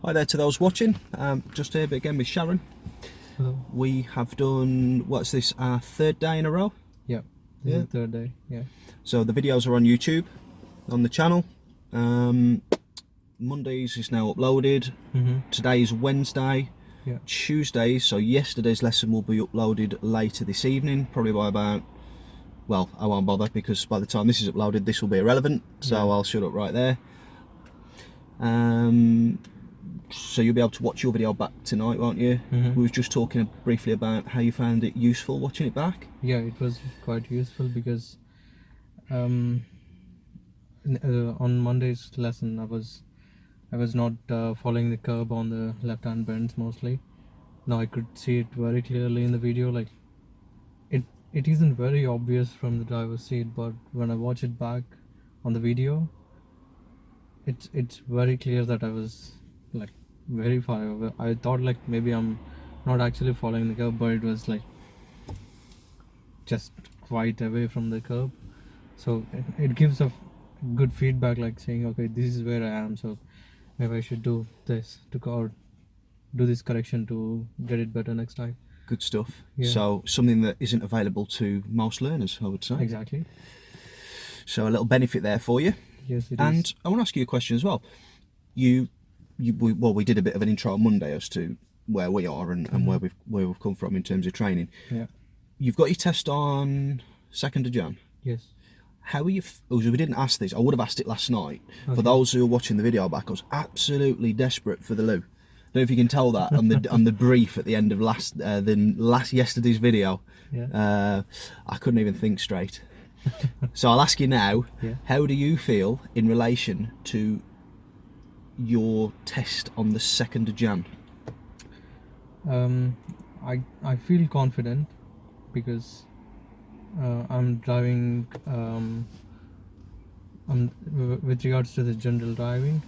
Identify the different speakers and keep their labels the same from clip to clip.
Speaker 1: Hi there to those watching. Just here again with Sharan.
Speaker 2: Hello.
Speaker 1: We have done, what's this, our third day in a row?
Speaker 2: Yeah, this is the third day. Yeah.
Speaker 1: So the videos are on YouTube, on the channel. Mondays is now uploaded. Today is Wednesday.
Speaker 2: Yeah.
Speaker 1: Tuesday, so yesterday's lesson will be uploaded later this evening, probably by about, well, I won't bother because by the time this is uploaded, this will be irrelevant. So
Speaker 2: Yeah.
Speaker 1: I'll shut up right there. So you'll be able to watch your video back tonight, won't you? We were just talking briefly about how you found it useful watching it back.
Speaker 2: Yeah, it was quite useful because on Monday's lesson I was not following the curb on the left-hand bends mostly. Now I could see it very clearly in the video. Like it isn't very obvious from the driver's seat, but when I watch it back on the video, it's very clear that I was like very far away. I thought like maybe I'm not actually following the curb, but it was like just quite away from the curb. So it gives a good feedback, like saying, okay, this is where I am, so maybe I should do this or do this correction to get it better next time.
Speaker 1: Good stuff.
Speaker 2: Yeah.
Speaker 1: So something that isn't available to most learners, I would say.
Speaker 2: Exactly.
Speaker 1: So a little benefit there for you.
Speaker 2: Yes, it
Speaker 1: and
Speaker 2: is.
Speaker 1: I want to ask you a question as well. We did a bit of an intro on Monday as to where we are and where we've come from in terms of training.
Speaker 2: Yeah.
Speaker 1: You've got your test on 2nd of Jan.
Speaker 2: Yes.
Speaker 1: How are you? We didn't ask this. I would have asked it last night.
Speaker 2: Okay.
Speaker 1: For those who are watching the video back, I was absolutely desperate for the loo. I don't know if you can tell that on the brief at the end of yesterday's video.
Speaker 2: Yeah.
Speaker 1: I couldn't even think straight. So I'll ask you now.
Speaker 2: Yeah.
Speaker 1: How do you feel in relation to your test on the 2nd of Jan?
Speaker 2: I feel confident because I'm driving. With regards to the general driving,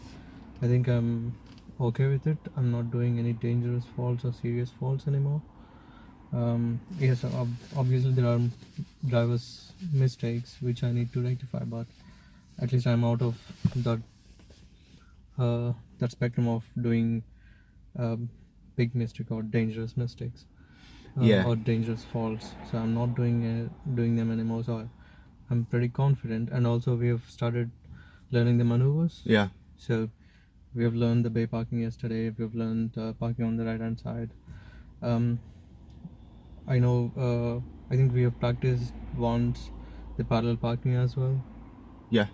Speaker 2: I think I'm okay with it. I'm not doing any dangerous faults or serious faults anymore. Yes, obviously there are driver's mistakes which I need to rectify, but at least I'm out of that spectrum of doing big mistake or dangerous mistakes.
Speaker 1: Yeah.
Speaker 2: Or dangerous faults. So I'm not doing them anymore. So I'm pretty confident. And also we have started learning the maneuvers.
Speaker 1: Yeah.
Speaker 2: So we have learned the bay parking yesterday. We have learned parking on the right hand side. I know. I think we have practiced once the parallel parking as well.
Speaker 1: Yeah.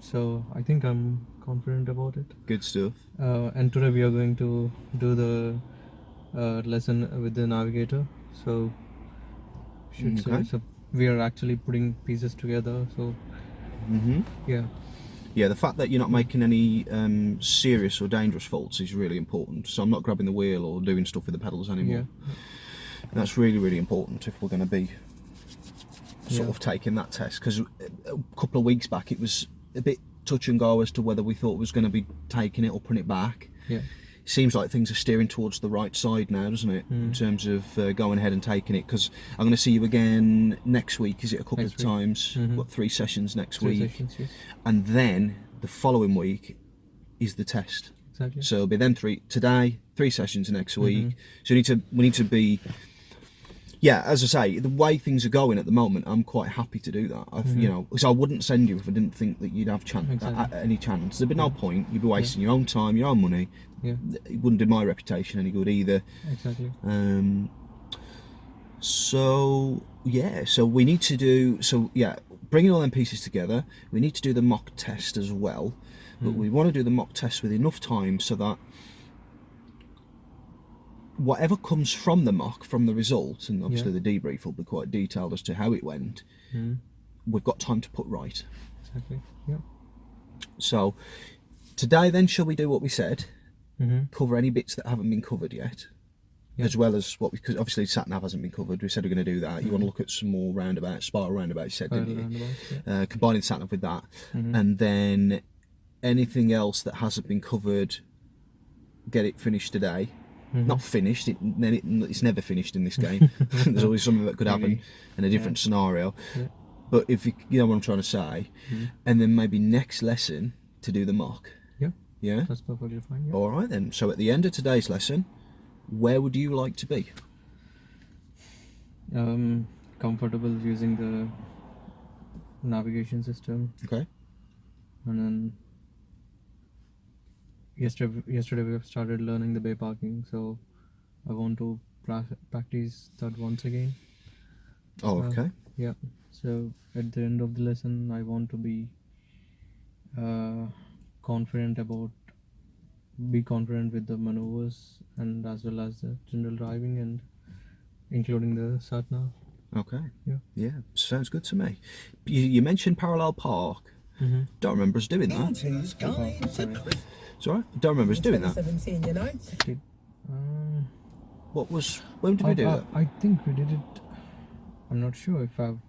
Speaker 2: So I think I'm confident about it.
Speaker 1: Good stuff.
Speaker 2: And today we are going to do the lesson with the navigator. So so we are actually putting pieces together. So
Speaker 1: yeah, the fact that you're not making any serious or dangerous faults is really important. So I'm not grabbing the wheel or doing stuff with the pedals anymore.
Speaker 2: Yeah.
Speaker 1: That's really, really important if we're going to be sort of taking that test, because a couple of weeks back it was a bit touch and go as to whether we thought we was going to be taking it or putting it back.
Speaker 2: Yeah.
Speaker 1: It seems like things are steering towards the right side now, doesn't it, in terms of going ahead and taking it, because I'm going to see you again next week. Is it a couple of times? What, 3 sessions next week?
Speaker 2: 3 sessions, yes.
Speaker 1: And then the following week is the test.
Speaker 2: Exactly.
Speaker 1: So it'll be then 3 sessions next week. So we need to be, yeah, as I say, the way things are going at the moment, I'm quite happy to do that. You know, because I wouldn't send you if I didn't think that you'd have any chance. There'd be no point. You'd be wasting your own time, your own money.
Speaker 2: Yeah.
Speaker 1: It wouldn't do my reputation any good either.
Speaker 2: Exactly.
Speaker 1: So yeah, so we need to do, bringing all them pieces together, we need to do the mock test as well. But we want to do the mock test with enough time so that whatever comes from the mock, from the result, and obviously the debrief will be quite detailed as to how it went, we've got time to put right.
Speaker 2: Exactly. Yeah.
Speaker 1: So today then, shall we do what we said? Cover any bits that haven't been covered yet, as well as because obviously Satnav hasn't been covered. We said we're going to do that. You want to look at some more roundabouts, spiral roundabouts, you said, didn't you? Combining Satnav with that, and then anything else that hasn't been covered, get it finished today. Not finished, it's never finished in this game. There's always something that could happen in a different scenario. But if you know what I'm trying to say, and then maybe next lesson to do the mock.
Speaker 2: Yeah.
Speaker 1: Yeah?
Speaker 2: That's perfectly fine. Yeah.
Speaker 1: All right then. So at the end of today's lesson, where would you like to be?
Speaker 2: Comfortable using the navigation system,
Speaker 1: Okay.
Speaker 2: and then yesterday we have started learning the bay parking, so I want to practice that once again.
Speaker 1: Oh, okay.
Speaker 2: Yeah. So at the end of the lesson, I want to be confident with the maneuvers and as well as the general driving and including the Satnav.
Speaker 1: Okay.
Speaker 2: Yeah.
Speaker 1: Yeah, sounds good to me. You mentioned parallel park.
Speaker 2: Mm-hmm.
Speaker 1: Don't remember us doing that.
Speaker 2: Sorry.
Speaker 1: It's all right. Don't remember us doing that.
Speaker 3: 2017, you know?
Speaker 1: When did we do that?
Speaker 2: I think we did it. I'm not sure if
Speaker 1: I'm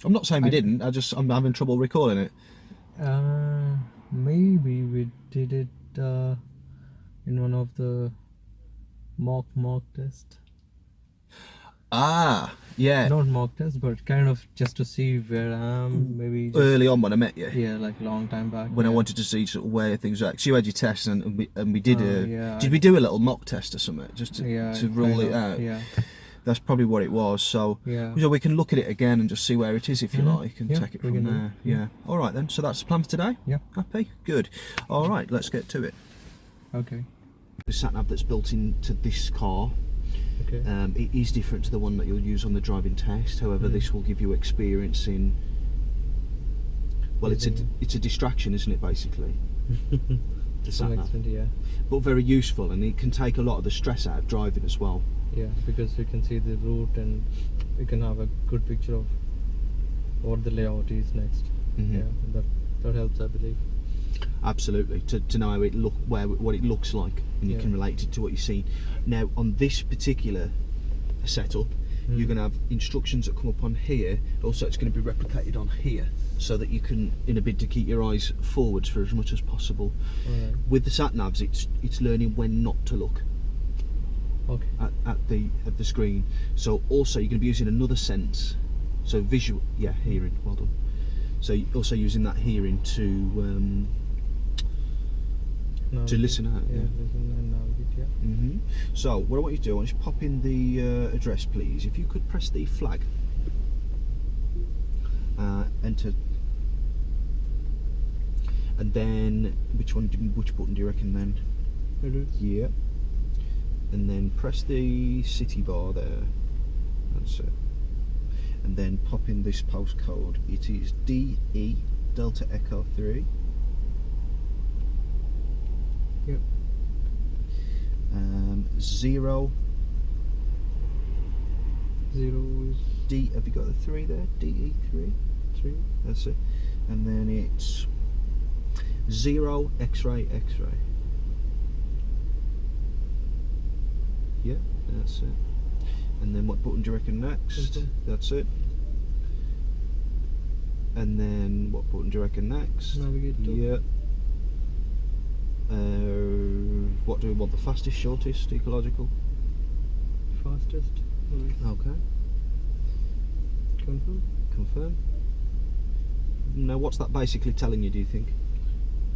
Speaker 1: not saying we didn't. I'm having trouble recalling it.
Speaker 2: maybe we did it in one of the mock test.
Speaker 1: Ah, yeah.
Speaker 2: Not mock test, but kind of just to see where I am. Maybe just,
Speaker 1: Early on when I met you.
Speaker 2: yeah, like a long time back.
Speaker 1: When I
Speaker 2: yeah.
Speaker 1: wanted to see sort of where things were at. 'Cause you had your test and we did
Speaker 2: yeah,
Speaker 1: did we do a little mock test or something just to
Speaker 2: Yeah,
Speaker 1: rule
Speaker 2: kind
Speaker 1: it
Speaker 2: of,
Speaker 1: out?
Speaker 2: Yeah.
Speaker 1: That's probably what it was. So,
Speaker 2: Yeah.
Speaker 1: so we can look at it again and just see where it is if you
Speaker 2: Mhm.
Speaker 1: like and
Speaker 2: Yeah,
Speaker 1: take it
Speaker 2: we
Speaker 1: from
Speaker 2: can do.
Speaker 1: there. Yeah. All right then. So that's the plan for today.
Speaker 2: Yeah.
Speaker 1: Happy? Good. All right. Let's get to it.
Speaker 2: Okay.
Speaker 1: The Satnav that's built into this car.
Speaker 2: Okay.
Speaker 1: It is different to the one that you'll use on the driving test. However, this will give you experience in. Well, it's a distraction, isn't it? Basically, the
Speaker 2: To some
Speaker 1: Satnav,
Speaker 2: extent, yeah.
Speaker 1: but very useful, and it can take a lot of the stress out of driving as well.
Speaker 2: Yeah, because you can see the route and you can have a good picture of what the layout is next.
Speaker 1: Mhm.
Speaker 2: Yeah, that helps, I believe.
Speaker 1: Absolutely, to know how what it looks like, and you
Speaker 2: Yeah.
Speaker 1: can relate it to what you've seen. Now, on this particular setup, you're going to have instructions that come up on here. Also, it's going to be replicated on here, so that you can, in a bid to keep your eyes forwards for as much as possible.
Speaker 2: Alright.
Speaker 1: With the sat navs, it's learning when not to look
Speaker 2: Okay.
Speaker 1: at the screen. So also you're going to be using another sense, so visual, hearing. Well done. So you're also using that hearing to listen out.
Speaker 2: Yeah, listen and navigate, yeah.
Speaker 1: Mm-hmm. So what I want you to do, I want you to pop in the address, please. If you could press the flag, enter, and then which button do you reckon then?
Speaker 2: It is.
Speaker 1: Yeah. And then press the city bar there. That's it. And then pop in this postcode. It is DE Delta Echo 3.
Speaker 2: Yep.
Speaker 1: 0
Speaker 2: is
Speaker 1: D. Have you got the 3 there? DE3.
Speaker 2: 3.
Speaker 1: That's it. And then it's 0 X-ray X-ray. Yeah, that's it. And then what button do you reckon next? That's it. And then what button do you reckon next?
Speaker 2: Navigate to.
Speaker 1: Yeah. What do we want? The fastest, shortest, ecological?
Speaker 2: Fastest. Alright.
Speaker 1: Okay.
Speaker 2: Confirm.
Speaker 1: Confirm. Now, what's that basically telling you, do you think?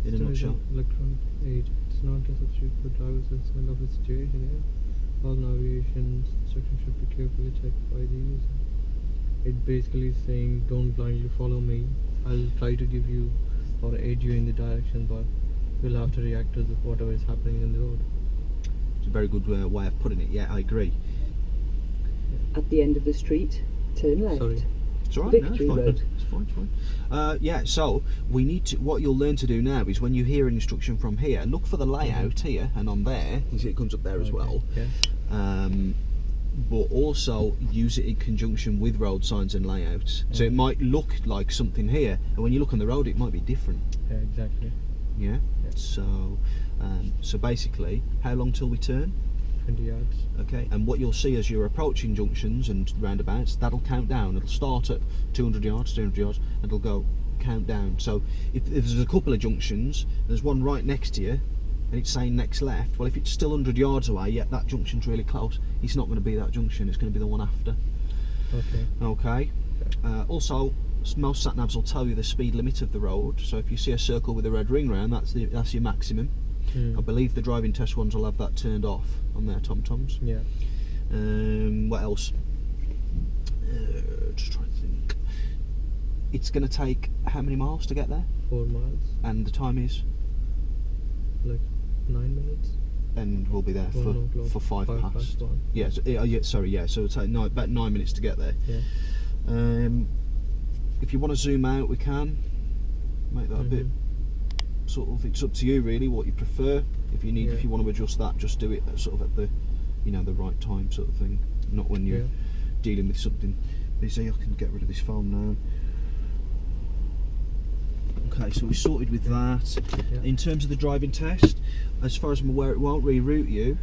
Speaker 1: In a nutshell?
Speaker 2: Electronic aid. It's not a substitute for driver's assessment of the situation, yeah. All navigation instructions should be carefully checked by the user. It basically is saying, don't blindly follow me. I'll try to give you or aid you in the direction, but we'll have to react to whatever is happening in the road.
Speaker 1: It's a very good way of putting it. Yeah, I agree.
Speaker 3: At the end of the street, turn left.
Speaker 2: Sorry.
Speaker 1: It's all right. No, it's
Speaker 3: Victory
Speaker 1: fine.
Speaker 3: Road.
Speaker 1: It's fine. It's fine. Yeah. So we need to. What you'll learn to do now is when you hear an instruction from here, look for the layout here and on there. You see it comes up there as well.
Speaker 2: Yeah.
Speaker 1: But also use it in conjunction with road signs and layouts. So it might look like something here, and when you look on the road, it might be different.
Speaker 2: Yeah, exactly.
Speaker 1: Yeah.
Speaker 2: Yeah.
Speaker 1: So basically, how long till we turn?
Speaker 2: 20 yards.
Speaker 1: Okay, and what you'll see as you're approaching junctions and roundabouts, that'll count down. It'll start at 200 yards, 200 yards, and it'll go count down. So if there's a couple of junctions, there's one right next to you, and it's saying next left, well, if it's still 100 yards away, yet that junction's really close, it's not going to be that junction, it's going to be the one after.
Speaker 2: Okay.
Speaker 1: Okay. Also, most sat navs will tell you the speed limit of the road. So if you see a circle with a red ring round, that's your maximum. I believe the driving test ones will have that turned off on their tom-toms.
Speaker 2: Yeah.
Speaker 1: What else? Just trying to think. It's going to take how many miles to get there?
Speaker 2: 4 miles.
Speaker 1: And the time is?
Speaker 2: Like 9 minutes.
Speaker 1: And we'll be there for 5 past.
Speaker 2: 1.
Speaker 1: Yeah, so, sorry, yeah. So it'll take about 9 minutes to get there.
Speaker 2: Yeah.
Speaker 1: If you want to zoom out, we can make that a bit. Sort of, it's up to you really what you prefer. If you need, if you want to adjust that, just do it sort of at the, the right time sort of thing. Not when you're dealing with something busy. I can get rid of this phone now. Okay, so we sorted with that. In terms of the driving test, as far as I'm aware, it won't reroute you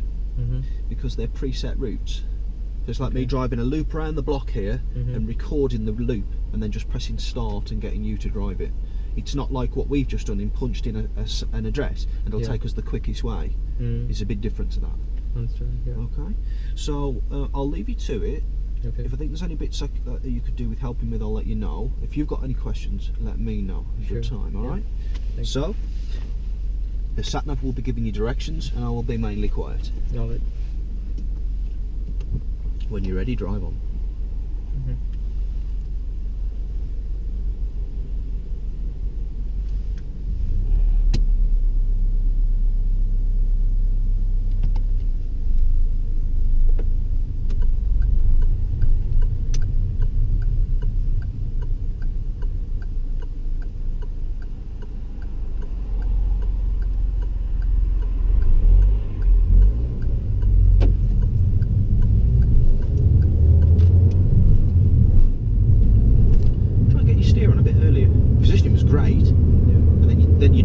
Speaker 1: because they're preset routes. So it's like me driving a loop around the block here and recording the loop and then just pressing start and getting you to drive it. It's not like what we've just done and punched in an address and it'll take us the quickest way. It's a bit different to that.
Speaker 2: Understand, yeah.
Speaker 1: Okay, so I'll leave you to it.
Speaker 2: Okay.
Speaker 1: If I think there's any bits that you could do with helping with, I'll let you know. If you've got any questions, let me know at the time, alright? So, the Satnav will be giving you directions and I will be mainly quiet.
Speaker 2: Alright.
Speaker 1: When you're ready, drive on.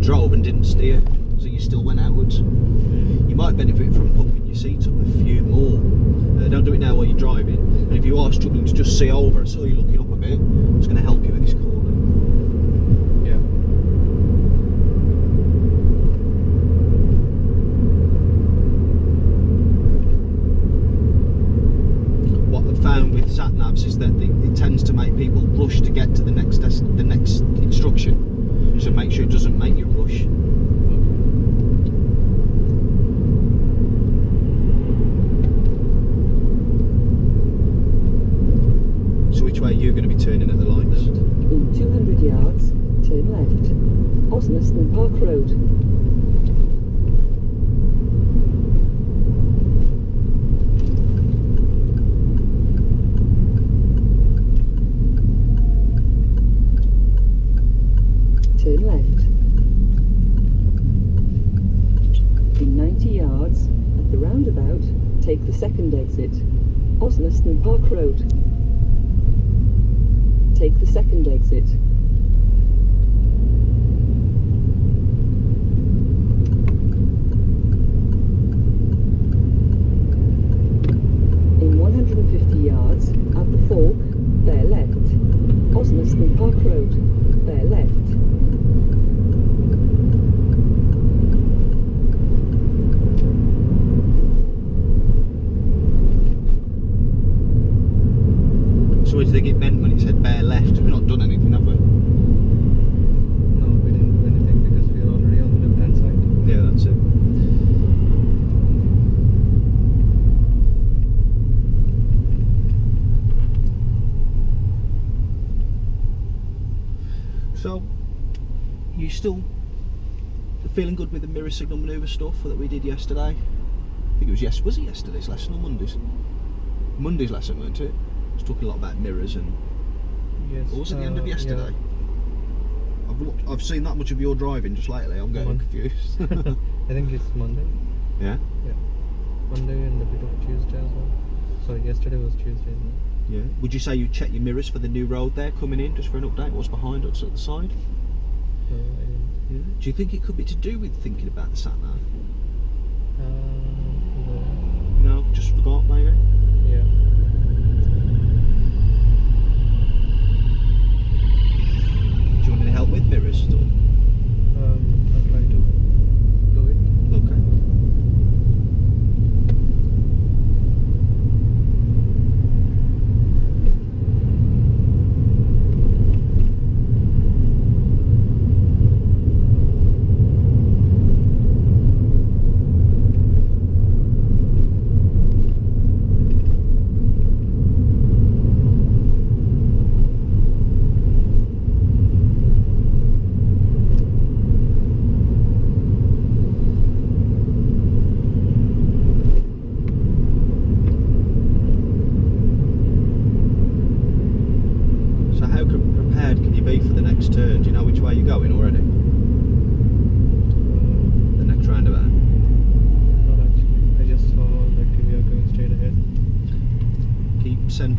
Speaker 1: Drove and didn't steer, so you still went outwards. You might benefit from pumping your seat up a few more. Don't do it now while you're driving, and if you are struggling to just see over, I saw you looking up a bit, it's going to help you with this corner.
Speaker 2: Yeah.
Speaker 1: What I've found with sat-navs is that it tends to make people rush to get to the next instruction. So make sure it doesn't make you rush. So which way are you going to be turning at the lights?
Speaker 3: In 200 yards, turn left. Osneston Park Road. Turn left. In 90 yards, at the roundabout, take the second exit. Osneston Park Road. Take the second exit. In 150 yards, at the fork, bear left. Osneston Park Road, bear left.
Speaker 1: So what do you think it meant when it said bear left? We've not done anything, have we?
Speaker 2: No, we didn't do anything because we are already on the left hand side.
Speaker 1: Yeah, that's it. So, you still feeling good with the mirror signal manoeuvre stuff that we did yesterday? I think it was it yesterday's lesson or Monday's? Monday's lesson, weren't it? I was talking a lot about mirrors and...
Speaker 2: Yes.
Speaker 1: Or was it the end of yesterday? Yeah. I've seen that much of your driving just lately, I'm getting confused.
Speaker 2: I think it's Monday.
Speaker 1: Yeah?
Speaker 2: Yeah. Monday and a bit of Tuesday as well. Sorry, yesterday was Tuesday, isn't it?
Speaker 1: Yeah. Would you say you check your mirrors for the new road there coming in, just for an update? What's behind us at the side?
Speaker 2: No, I didn't.
Speaker 1: Yeah. Do you think it could be to do with thinking about the sat-nav?
Speaker 2: No.
Speaker 1: No, just forgot maybe?
Speaker 2: Yeah.
Speaker 1: Do you want me to help with mirrors at all?
Speaker 2: I'll try to do it.
Speaker 1: Okay.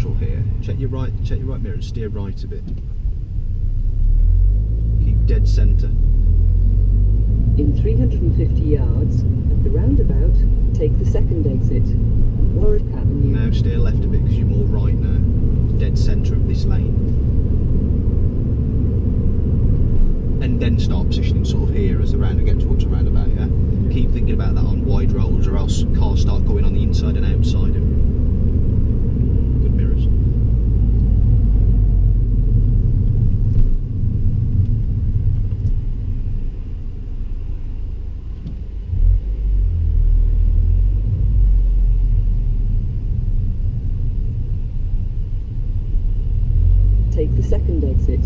Speaker 1: neutral here. Check your right mirror and steer right a bit. Keep dead centre.
Speaker 3: In 350 yards, at the roundabout, take the second exit. Warwick Avenue.
Speaker 1: Now steer left a bit because you're more right now. Dead centre of this lane. And then start positioning sort of here as the round get towards the roundabout, yeah? Keep thinking about that on wide roads or else cars start going on the inside and outside of you. Good mirrors.
Speaker 3: Take the second exit.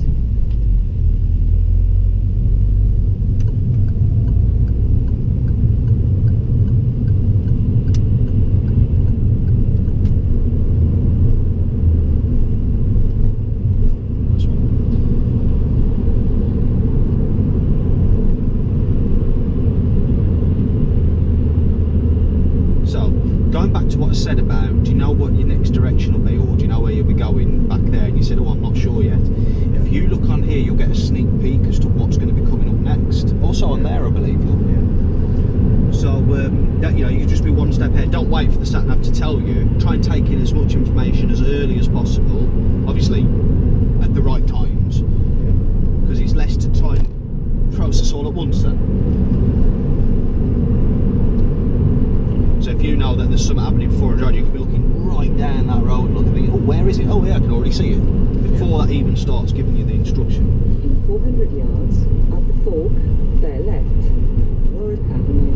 Speaker 1: Nice one. So, going back to what I said about, do you know what your next direction will be, or do you know where you'll be going back there? And you said, oh, I'm not sure yet. If you look on here, you'll get a sneak peek as to what's going to be coming up next. Also on there, I believe. Yeah. So, that, you know, you can just be one step ahead. Don't wait for the Satnav to tell you. Try and take in as much information as early as possible. Obviously, at the right times, because it's less to try and process all at once then. So if you know that there's something happening 400, you can be looking right down that road and looking, oh, where is it? Oh, yeah, I can already see it. Before that even starts giving you the instruction.
Speaker 3: In 400 yards, at the fork, bear left. Warwick Avenue.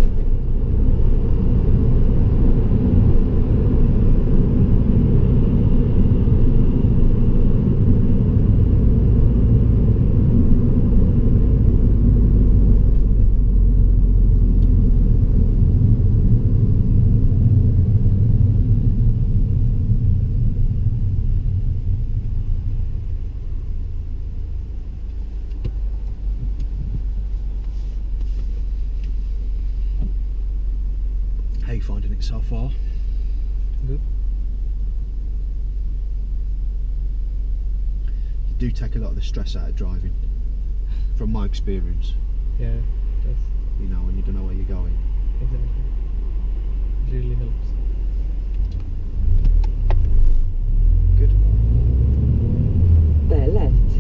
Speaker 1: How you finding it so far?
Speaker 2: Good.
Speaker 1: You do take a lot of the stress out of driving, from my experience.
Speaker 2: Yeah, it does.
Speaker 1: You know, when you don't know where you're going.
Speaker 2: Exactly. It really helps.
Speaker 1: Good.
Speaker 3: Bear left.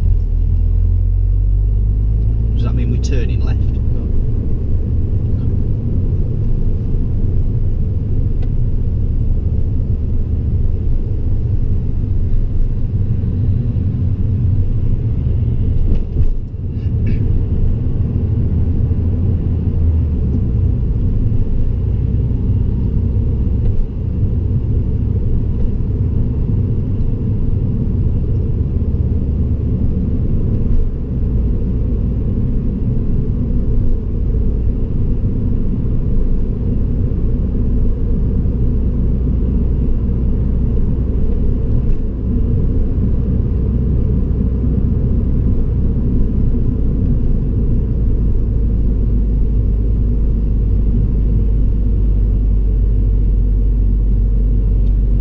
Speaker 1: Does that mean we're turning left?
Speaker 2: No.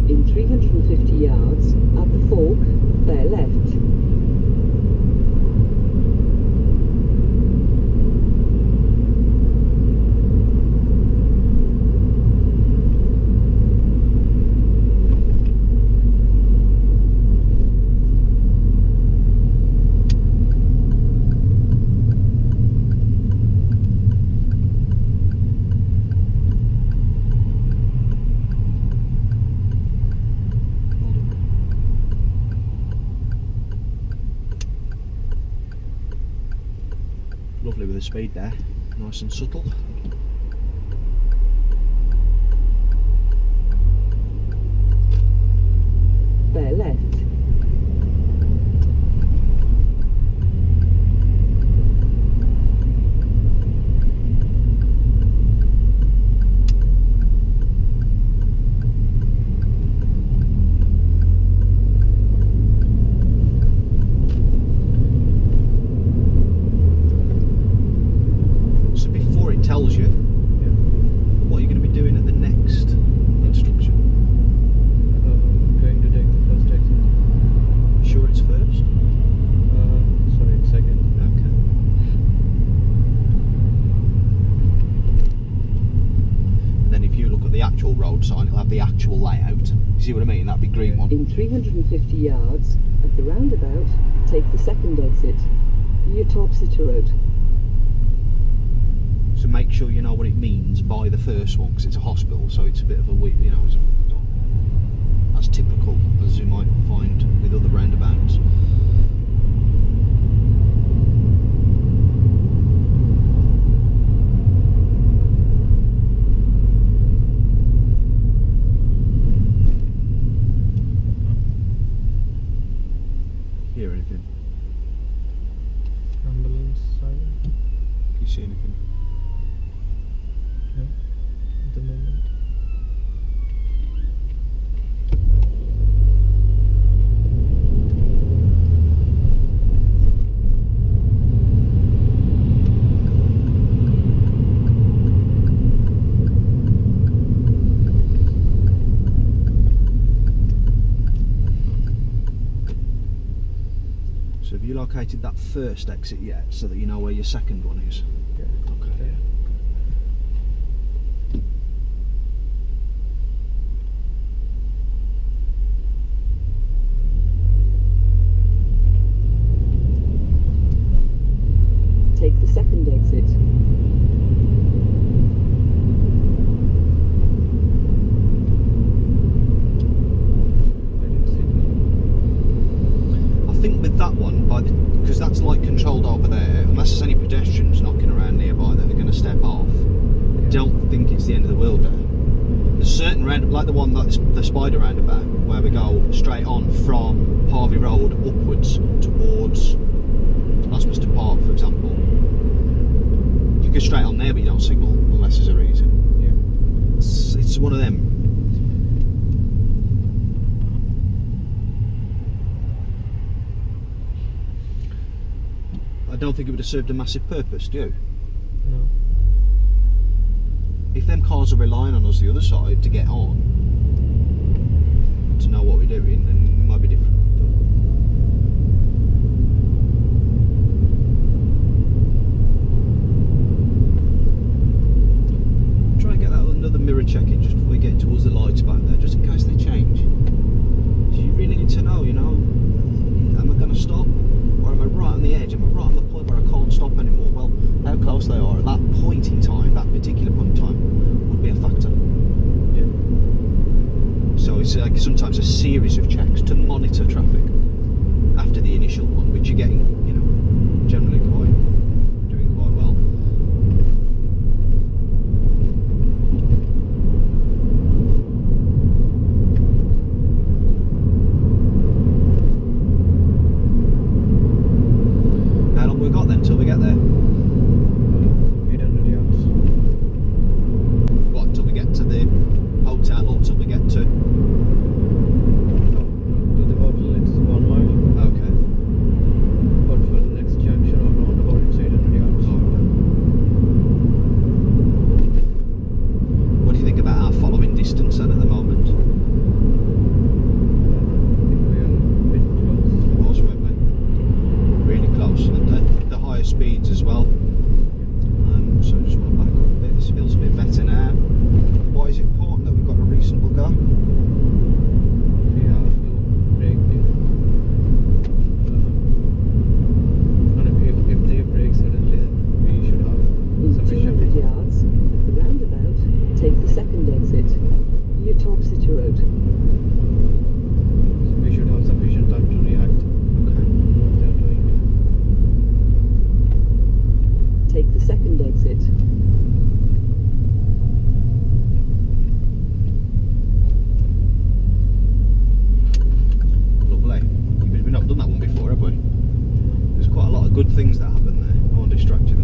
Speaker 3: In 350 yards, at the fork, bear left.
Speaker 1: Lovely with the speed there, nice and subtle.
Speaker 3: Bear left.
Speaker 1: So before it tells you what you're going to be doing at the next instruction.
Speaker 2: Going to take the first exit.
Speaker 1: actual road sign. It'll have the actual layout. You see what I mean? That'd be green one.
Speaker 3: In 350 yards, at the roundabout, take the second exit. Utopsita Road.
Speaker 1: So make sure you know what it means by the first one, because it's a hospital, so it's a bit of a weird, you know, as typical as you might find with other roundabouts. Hear anything?
Speaker 2: Ambulance siren.
Speaker 1: Can you see anything?
Speaker 2: No, at the moment.
Speaker 1: So have you located that first exit yet, so that you know where your second one is?
Speaker 2: Yeah.
Speaker 1: Okay.
Speaker 2: Yeah.
Speaker 3: Take the second exit.
Speaker 2: I didn't see it.
Speaker 1: I think with that one, because that's like controlled over there, unless there's any pedestrians knocking around nearby that are going to step off, I don't think it's the end of the world there. There's certain round, like the one that's the spider roundabout, where we go straight on from Harvey Road upwards towards Oswester Park, for example. You go straight on there, but you don't signal unless there's a reason.
Speaker 2: Yeah.
Speaker 1: It's one of them. I don't think it would have served a massive purpose, do you?
Speaker 2: No.
Speaker 1: If them cars are relying on us the other side to get on, to know what we're doing, then it might be different. Try and get that another mirror check in just before we get towards the lights back there, just in case they change. So you really need to know, you know, am I going to stop? Or am I right on the edge? Am I right on the point where I can't stop anymore? Well, how close they are at that point in time, that particular point in time, would be a factor.
Speaker 2: Yeah.
Speaker 1: So it's like sometimes a series of checks to monitor traffic after the initial one, which you're getting, you know, generally doing quite well. How long we got then till we get there?
Speaker 2: 800 yards.
Speaker 1: What, till we get to the hotel or till we get to...
Speaker 2: No, to the hotel it's 1 mile.
Speaker 1: Okay.
Speaker 2: But for the next junction or roundabout it's 800 yards.
Speaker 1: What do you think about our following distance then at the moment?
Speaker 2: I think we are a bit close.
Speaker 1: It was, weren't we? Really close, and the higher speeds as well. So just want to back up a bit. This feels a bit better now. Why is it important that we've got a reasonable go?
Speaker 2: We have to brake it. And if they brake suddenly, then we should have
Speaker 3: In
Speaker 2: sufficient.
Speaker 3: 200 yards, at the roundabout, take the second exit. Utopsita Road.
Speaker 2: We should have sufficient time to react to what they are doing.
Speaker 3: Take the second exit.
Speaker 1: Lovely. We've not done that one before, have we? There's quite a lot of good things that happen there. I won't distract you though.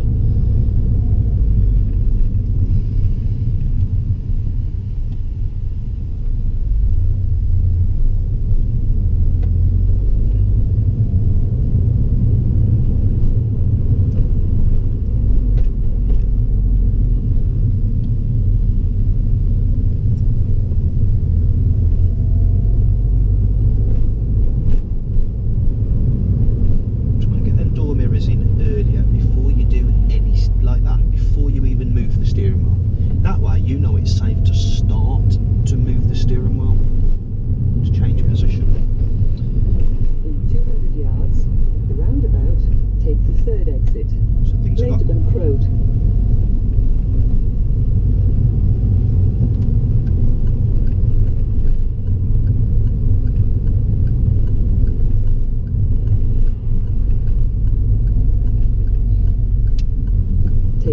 Speaker 1: Try and get them door mirrors in earlier before you do any like that, before you even move the steering wheel. That way you know it's safe to start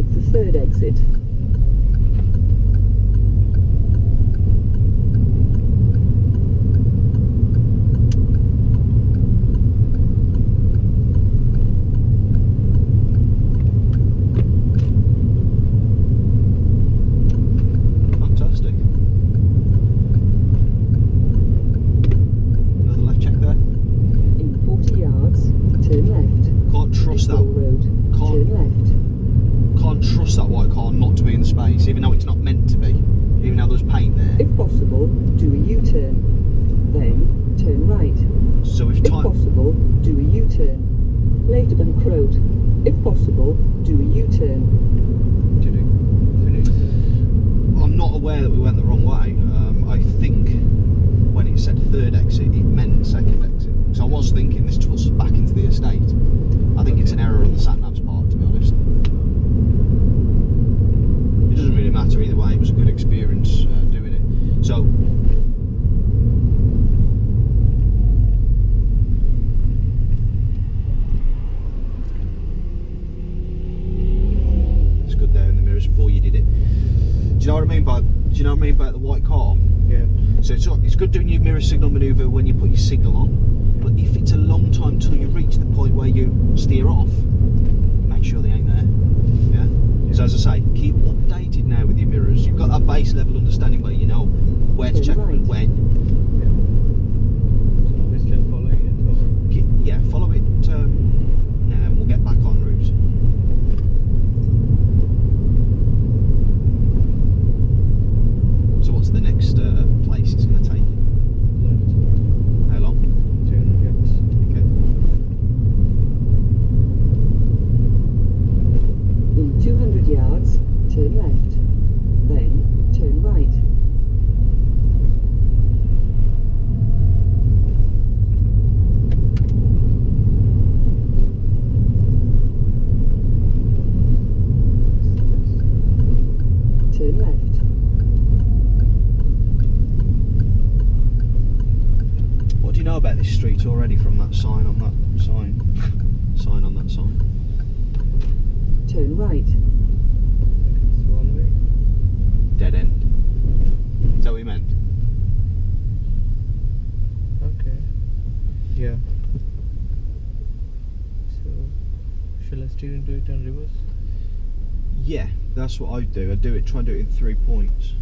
Speaker 3: take the third exit.
Speaker 1: Fantastic. Another left check there.
Speaker 3: In 40 yards, turn left.
Speaker 1: Can't trust that.
Speaker 3: Road. Turn left.
Speaker 1: Can't trust that white car not to be in the space, even though it's not meant to be. Even though there's paint there.
Speaker 3: If possible, do a U-turn. Then turn right.
Speaker 1: So if
Speaker 3: possible, do a U-turn. Later than Croat. If possible, do a U-turn.
Speaker 2: Did it finish?
Speaker 1: I'm not aware that we went the wrong way. I think when it said third exit, it meant second exit. So I was thinking this took us back into the estate. I think it's an error on the Satnav's part, to be honest. It doesn't really matter either way. It was a good experience doing it. So. It's good there in the mirrors before you did it. Do you know what I mean by? Do you know what I mean by the white car?
Speaker 2: Yeah.
Speaker 1: So it's good doing your mirror signal manoeuvre when you put your signal on, but if it's a long time till you reach the point where you steer off, make sure they ain't there. Yeah. So as I say, keep updated now with your mirrors. You've got that base level understanding where you know where to check and when.
Speaker 2: We're still following it.
Speaker 1: Yeah, follow it now, and we'll get back en route. So what's the next place it's going to take you?
Speaker 2: Left.
Speaker 1: How long?
Speaker 2: 200 yards.
Speaker 1: Okay.
Speaker 3: In 200 yards, turn left. Then turn right. Turn left.
Speaker 1: What do you know about this street already from that sign on that sign? Sign on that sign.
Speaker 3: Turn right.
Speaker 2: It's one way.
Speaker 1: Dead end. Is that what you meant?
Speaker 2: Okay. Yeah. So, shall I steer into it and reverse?
Speaker 1: Yeah, that's what I do. I do it. Try and do it in 3 points.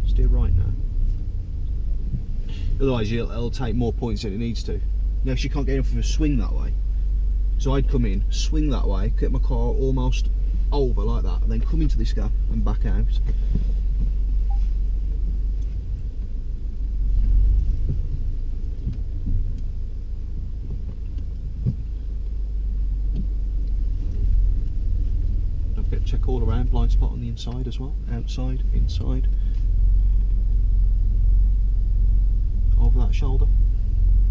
Speaker 1: Steer right now. Otherwise, it'll take more points than it needs to. No, you can't get in from a swing that way. So I'd come in, swing that way, get my car almost over like that, and then come into this gap and back out. Don't forget to check all around, blind spot on the inside as well, outside, inside. Over that shoulder.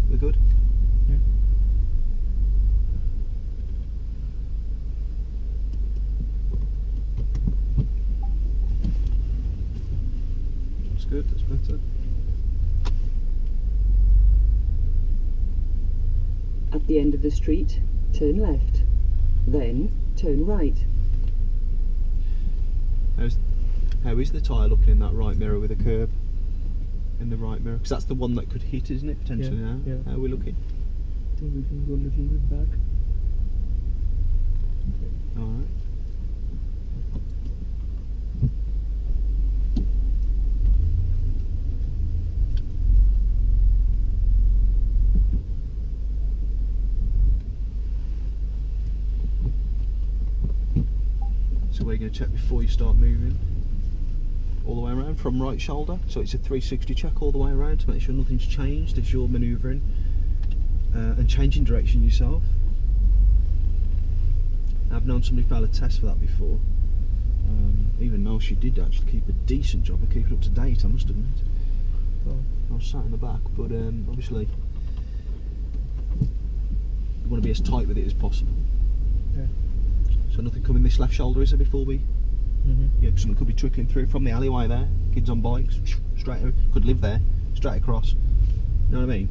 Speaker 1: We're good?
Speaker 2: Yeah.
Speaker 1: That's good, that's better.
Speaker 3: At the end of the street, turn left. Then turn right.
Speaker 1: How is the tyre looking in that right mirror with a curb? In the right mirror? Because that's the one that could hit, isn't it, potentially now?
Speaker 2: Yeah.
Speaker 1: How are we looking?
Speaker 2: I think we can go a little bit back. Okay.
Speaker 1: Alright. So we're going to check before you start moving. All the way around from right shoulder, so it's a 360 check all the way around to make sure nothing's changed as you're manoeuvring and changing direction yourself. I've known somebody fail a test for that before, even though she did actually keep a decent job of keeping up to date, I must admit.
Speaker 2: So,
Speaker 1: I was sat in the back, but obviously you want to be as tight with it as possible.
Speaker 2: yeah.
Speaker 1: So nothing coming this left shoulder, is there, before we...
Speaker 2: Mm-hmm.
Speaker 1: Yeah, something could be trickling through from the alleyway there. Kids on bikes, straight, could live there, straight across. You know what I mean?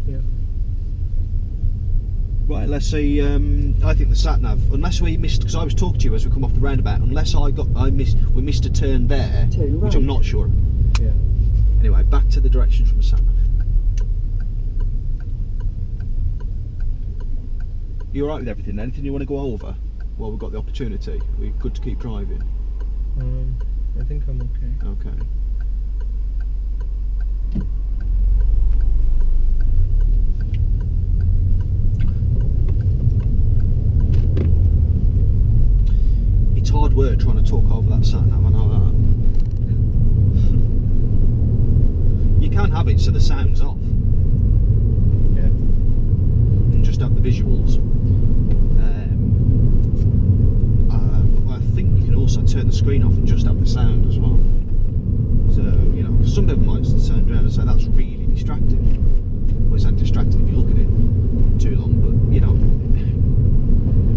Speaker 2: Yeah.
Speaker 1: Right, let's see. I think the Satnav, unless we missed, because I was talking to you as we come off the roundabout, unless we missed a turn there,
Speaker 3: Turn
Speaker 1: which I'm
Speaker 3: right.
Speaker 1: not sure.
Speaker 2: Yeah.
Speaker 1: Anyway, back to the directions from the Satnav. You alright with everything? Anything you want to go over while we've got the opportunity? We're good to keep driving.
Speaker 2: I think I'm okay.
Speaker 1: Okay. It's hard work trying to talk over that Satnav, I know that. You can have it so the sound's off
Speaker 2: Yeah.
Speaker 1: and just have the visuals. But I think you can also turn the screen off and just have the sound as well. So, you know, 'cause some people might turn around and say that's really distracting. Well, it's not distracting if you look at it too long, but you know,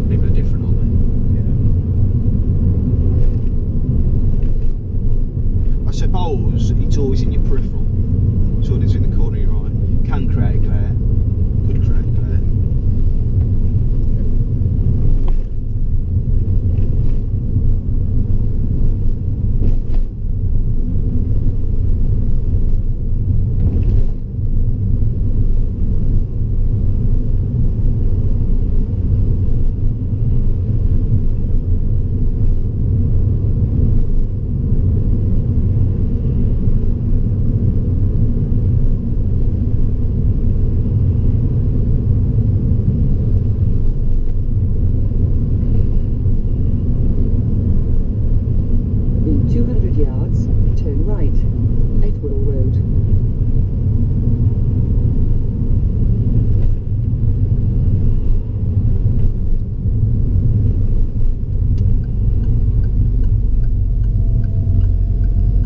Speaker 1: people are different, aren't they? I suppose it's always in your peripheral. So it's in the corner of your eye. Can create glare, could create glare.
Speaker 3: In 200 yards, turn right. Edwell Road.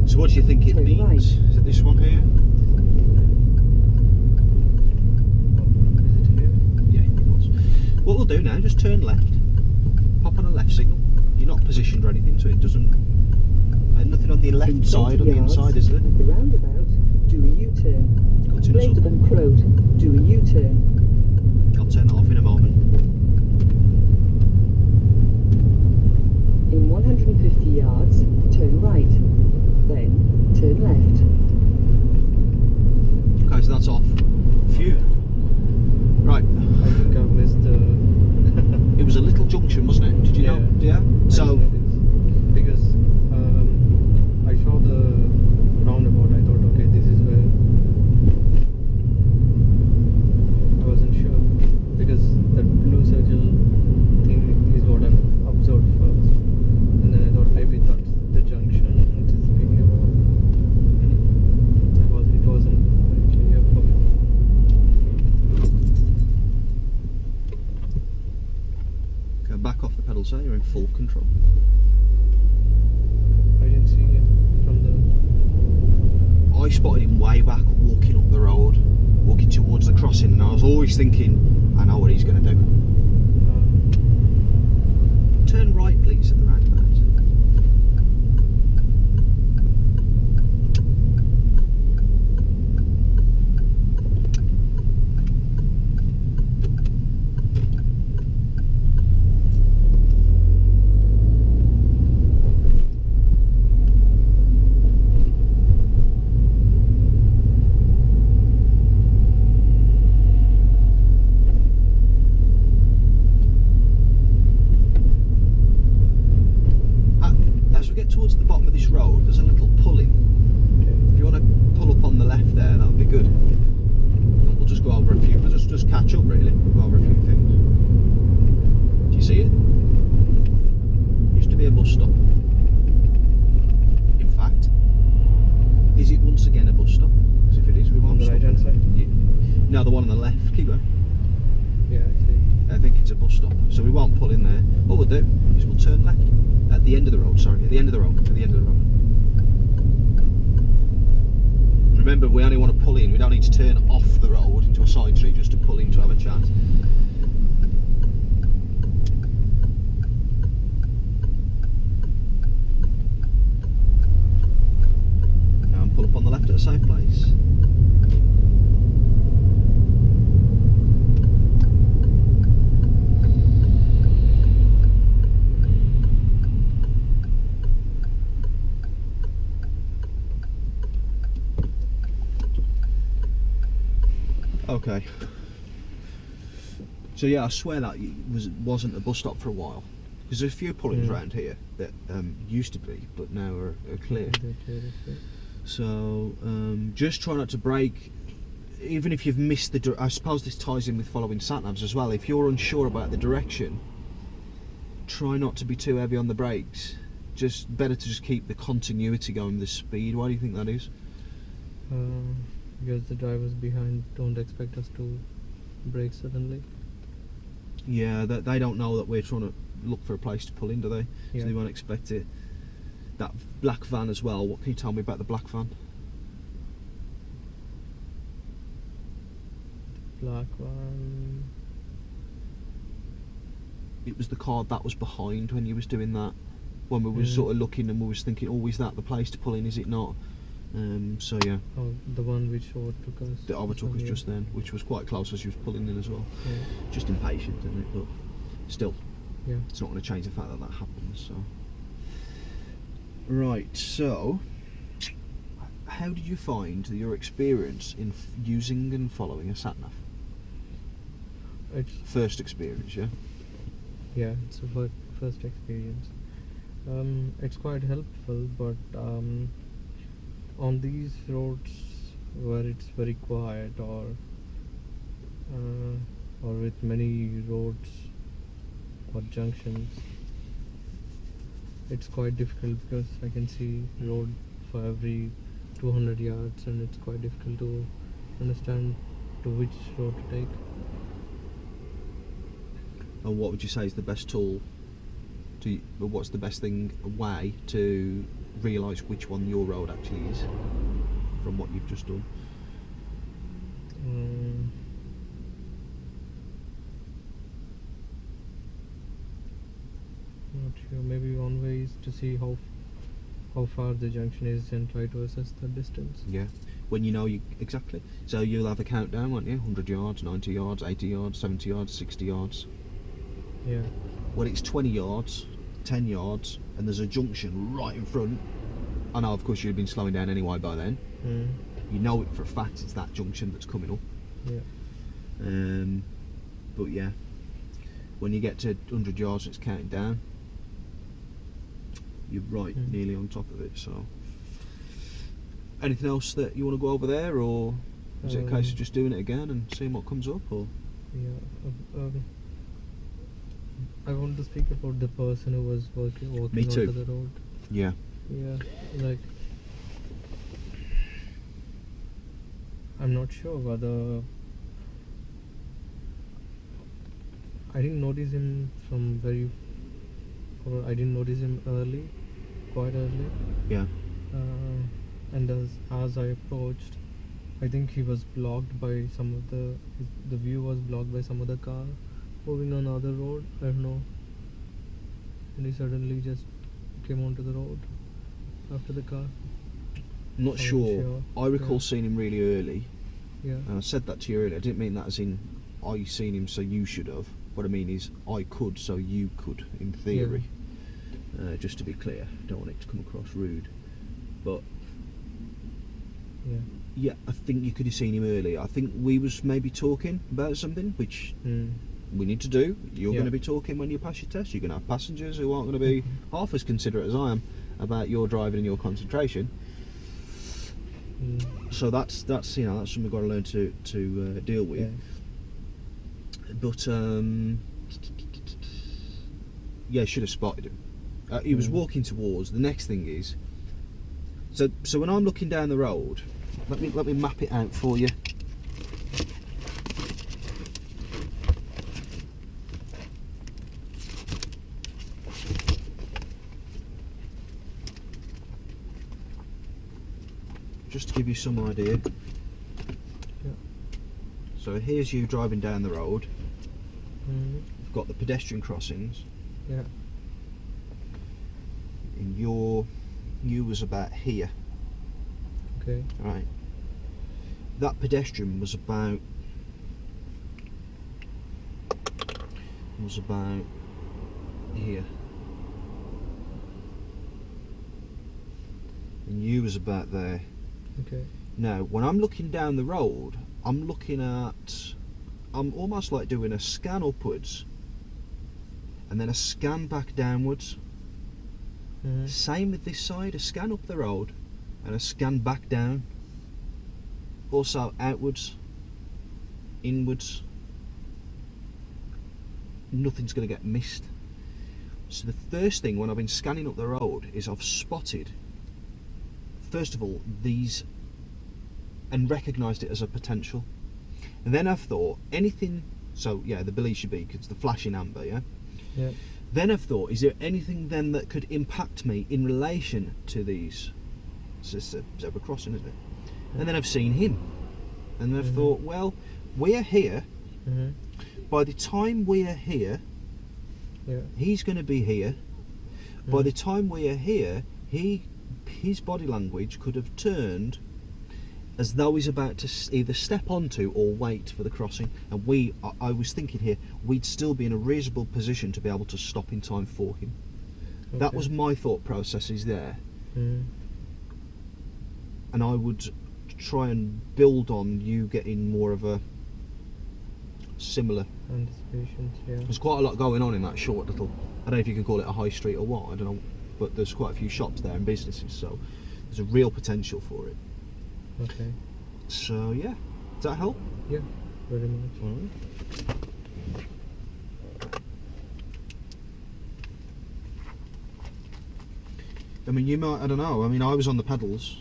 Speaker 1: So what do you think it
Speaker 3: Turn
Speaker 1: means?
Speaker 3: right.
Speaker 1: Is it this one here?
Speaker 2: Is it here?
Speaker 1: Yeah, it was. What we'll do now, just turn left. Pop on a left signal. You're not positioned or anything, so it doesn't... And nothing on the
Speaker 3: In
Speaker 1: left
Speaker 3: 20
Speaker 1: side, on the
Speaker 3: yards,
Speaker 1: inside, is there?
Speaker 3: At the roundabout, do a U-turn.
Speaker 1: Got to
Speaker 3: Later than Crowd, do a U-turn.
Speaker 1: I'll turn that off in a moment.
Speaker 3: In 150 yards, turn right. Then, turn left.
Speaker 1: Okay, so that's off. Phew. Right.
Speaker 2: I think I've missed the.
Speaker 1: It was a little junction, wasn't it? Did you know? Yeah. So,
Speaker 2: Because I saw the roundabout, I thought, okay, this is where. I wasn't sure because that blue circle thing is what I observed first, and then I thought maybe that's the junction it is speaking about. It wasn't very clear for me.
Speaker 1: go back off the pedal, so you're in full control.
Speaker 2: I didn't see him from the.
Speaker 1: I spotted him way back walking up the road, walking towards the crossing, and I was always thinking, I know what he's going to do. Turn right, please, at the roundabout. As we get towards the bottom of this road, there's a little pull-in. If you want to pull up on the left there, that would be good. And we'll just go over a few, we'll just catch up really, go over a few things. Do you see it? Used to be a bus stop. In fact, is it once again a bus stop? Because if it is, we won't
Speaker 2: On the
Speaker 1: stop.
Speaker 2: right hand side?
Speaker 1: No, the one on the left. Keep going.
Speaker 2: Yeah, I see.
Speaker 1: I think it's a bus stop, so we won't pull in there. What we'll do is we'll turn left at the end of the road. Sorry, at the end of the road. At the end of the road. Remember, we only want to pull in. We don't need to turn off the road into a side street just to pull in to have a chat. And pull up on the left at a safe place. Okay. So yeah, I swear that wasn't a bus stop for a while. Because there's a few pullings around here that used to be, but now are clear. So just try not to brake. Even if you've missed the, I suppose this ties in with following Satnavs as well. If you're unsure about the direction, try not to be too heavy on the brakes. Just better to just keep the continuity going, the speed. Why do you think that is?
Speaker 2: Because the drivers behind don't expect us to brake suddenly.
Speaker 1: Yeah, they don't know that we're trying to look for a place to pull in, do they?
Speaker 2: Yeah.
Speaker 1: So they won't expect it. That black van as well. What can you tell me about the black van?
Speaker 2: Black one.
Speaker 1: It was the car that was behind when you was doing that. When we were sort of looking and we was thinking, oh, is that the place to pull in? Is it not? So yeah.
Speaker 2: Oh, the one which overtook us.
Speaker 1: The overtook us just then, which was quite close as she was pulling in as well.
Speaker 2: Yeah.
Speaker 1: Just impatient, isn't it? But still,
Speaker 2: Yeah.
Speaker 1: it's not going to change the fact that that happens. So, right. So, how did you find your experience in using and following a Satnav?
Speaker 2: It's
Speaker 1: First experience, yeah.
Speaker 2: yeah, it's a first experience. It's quite helpful, but on these roads where it's very quiet or with many roads or junctions, it's quite difficult because I can see road for every 200 yards and it's quite difficult to understand to which road to take.
Speaker 1: And what would you say is the best tool? What's the best way to realise which one your road actually is from what you've just done?
Speaker 2: Not sure. Maybe one way is to see how far the junction is and try to assess the distance.
Speaker 1: Yeah, when you know exactly. So you'll have a countdown, won't you? 100 yards, 90 yards, 80 yards, 70 yards, 60 yards.
Speaker 2: Yeah.
Speaker 1: When it's 20 yards, 10 yards, and there's a junction right in front, I know of course you'd have been slowing down anyway by then. You know it for a fact it's that junction that's coming up.
Speaker 2: Yeah.
Speaker 1: But yeah, when you get to 100 yards and it's counting down, you're right nearly on top of it. So anything else that you want to go over there, or is it a case of just doing it again and seeing what comes up? Or
Speaker 2: yeah, I want to speak about the person who was walking
Speaker 1: Me too.
Speaker 2: onto the road.
Speaker 1: Yeah.
Speaker 2: Yeah, like I'm not sure whether I didn't notice him I didn't notice him quite early.
Speaker 1: Yeah.
Speaker 2: And as I approached, I think he was blocked by the view was blocked by some other car moving on the other road. I don't know. And he suddenly just came onto the road after the car.
Speaker 1: Not sure. I recall seeing him really early.
Speaker 2: Yeah.
Speaker 1: And I said that to you earlier. I didn't mean that as in I seen him so you should have. What I mean is I could so you could, in theory. Just to be clear, don't want it to come across rude. But yeah, I think you could have seen him early. I think we was maybe talking about something which we need to do. You're going to be talking when you pass your test. You're going to have passengers who aren't going to be half as considerate as I am about your driving and your concentration. So that's something we've got to learn to deal with. Yeah. But yeah, should have spotted him. He was walking towards. The next thing is, so when I'm looking down the road, let me map it out for you. Just to give you some idea.
Speaker 2: Yeah.
Speaker 1: So here's you driving down the road. You've got the pedestrian crossings.
Speaker 2: Yeah.
Speaker 1: And you was about here.
Speaker 2: Okay.
Speaker 1: Right. That pedestrian was about here. And you was about there.
Speaker 2: Okay.
Speaker 1: Now, when I'm looking down the road, I'm looking at, I'm almost like doing a scan upwards and then a scan back downwards. Same with this side, a scan up the road and a scan back down. Also outwards, inwards. Nothing's going to get missed. So the first thing when I've been scanning up the road is I've spotted, first of all, these, and recognised it as a potential. And then I've thought anything, so yeah, the billy should be, because the flashing amber, yeah?
Speaker 2: Yeah.
Speaker 1: Then I've thought, is there anything then that could impact me in relation to these? It's a zebra crossing, isn't it?
Speaker 2: Yeah.
Speaker 1: And then I've seen him. And I've thought, well, we're here. By the time we're here, he's going to be here. By the time we're here, his body language could have turned as though he's about to either step onto or wait for the crossing, and I was thinking here, we'd still be in a reasonable position to be able to stop in time for him. Okay. That was my thought processes there. And I would try and build on you getting more of a similar
Speaker 2: anticipations. Yeah.
Speaker 1: There's quite a lot going on in that short little, I don't know if you can call it a high street or what, I don't know, but there's quite a few shops there and businesses, so there's a real potential for it.
Speaker 2: Okay.
Speaker 1: So yeah, does that help?
Speaker 2: Yeah, very much.
Speaker 1: All right. I mean, you might, I don't know, I mean, I was on the pedals.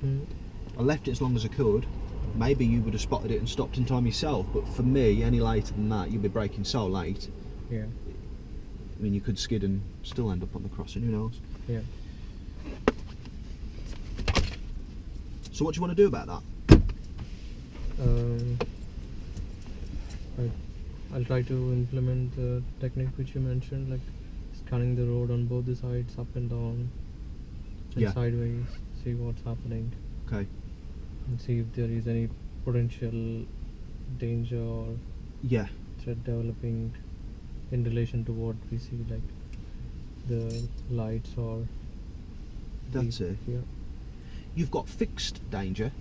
Speaker 1: I left it as long as I could. Maybe you would have spotted it and stopped in time yourself, but for me, any later than that, you'll be braking so late.
Speaker 2: Yeah.
Speaker 1: I mean, you could skid and still end up on the crossing, who knows?
Speaker 2: Yeah.
Speaker 1: So what do you want to do about that?
Speaker 2: I'll try to implement the technique which you mentioned, like scanning the road on both the sides, up and down, and sideways, see what's happening.
Speaker 1: Okay.
Speaker 2: And see if there is any potential danger or threat developing in relation to what we see, like the lights or...
Speaker 1: That's it.
Speaker 2: Yeah.
Speaker 1: You've got fixed danger,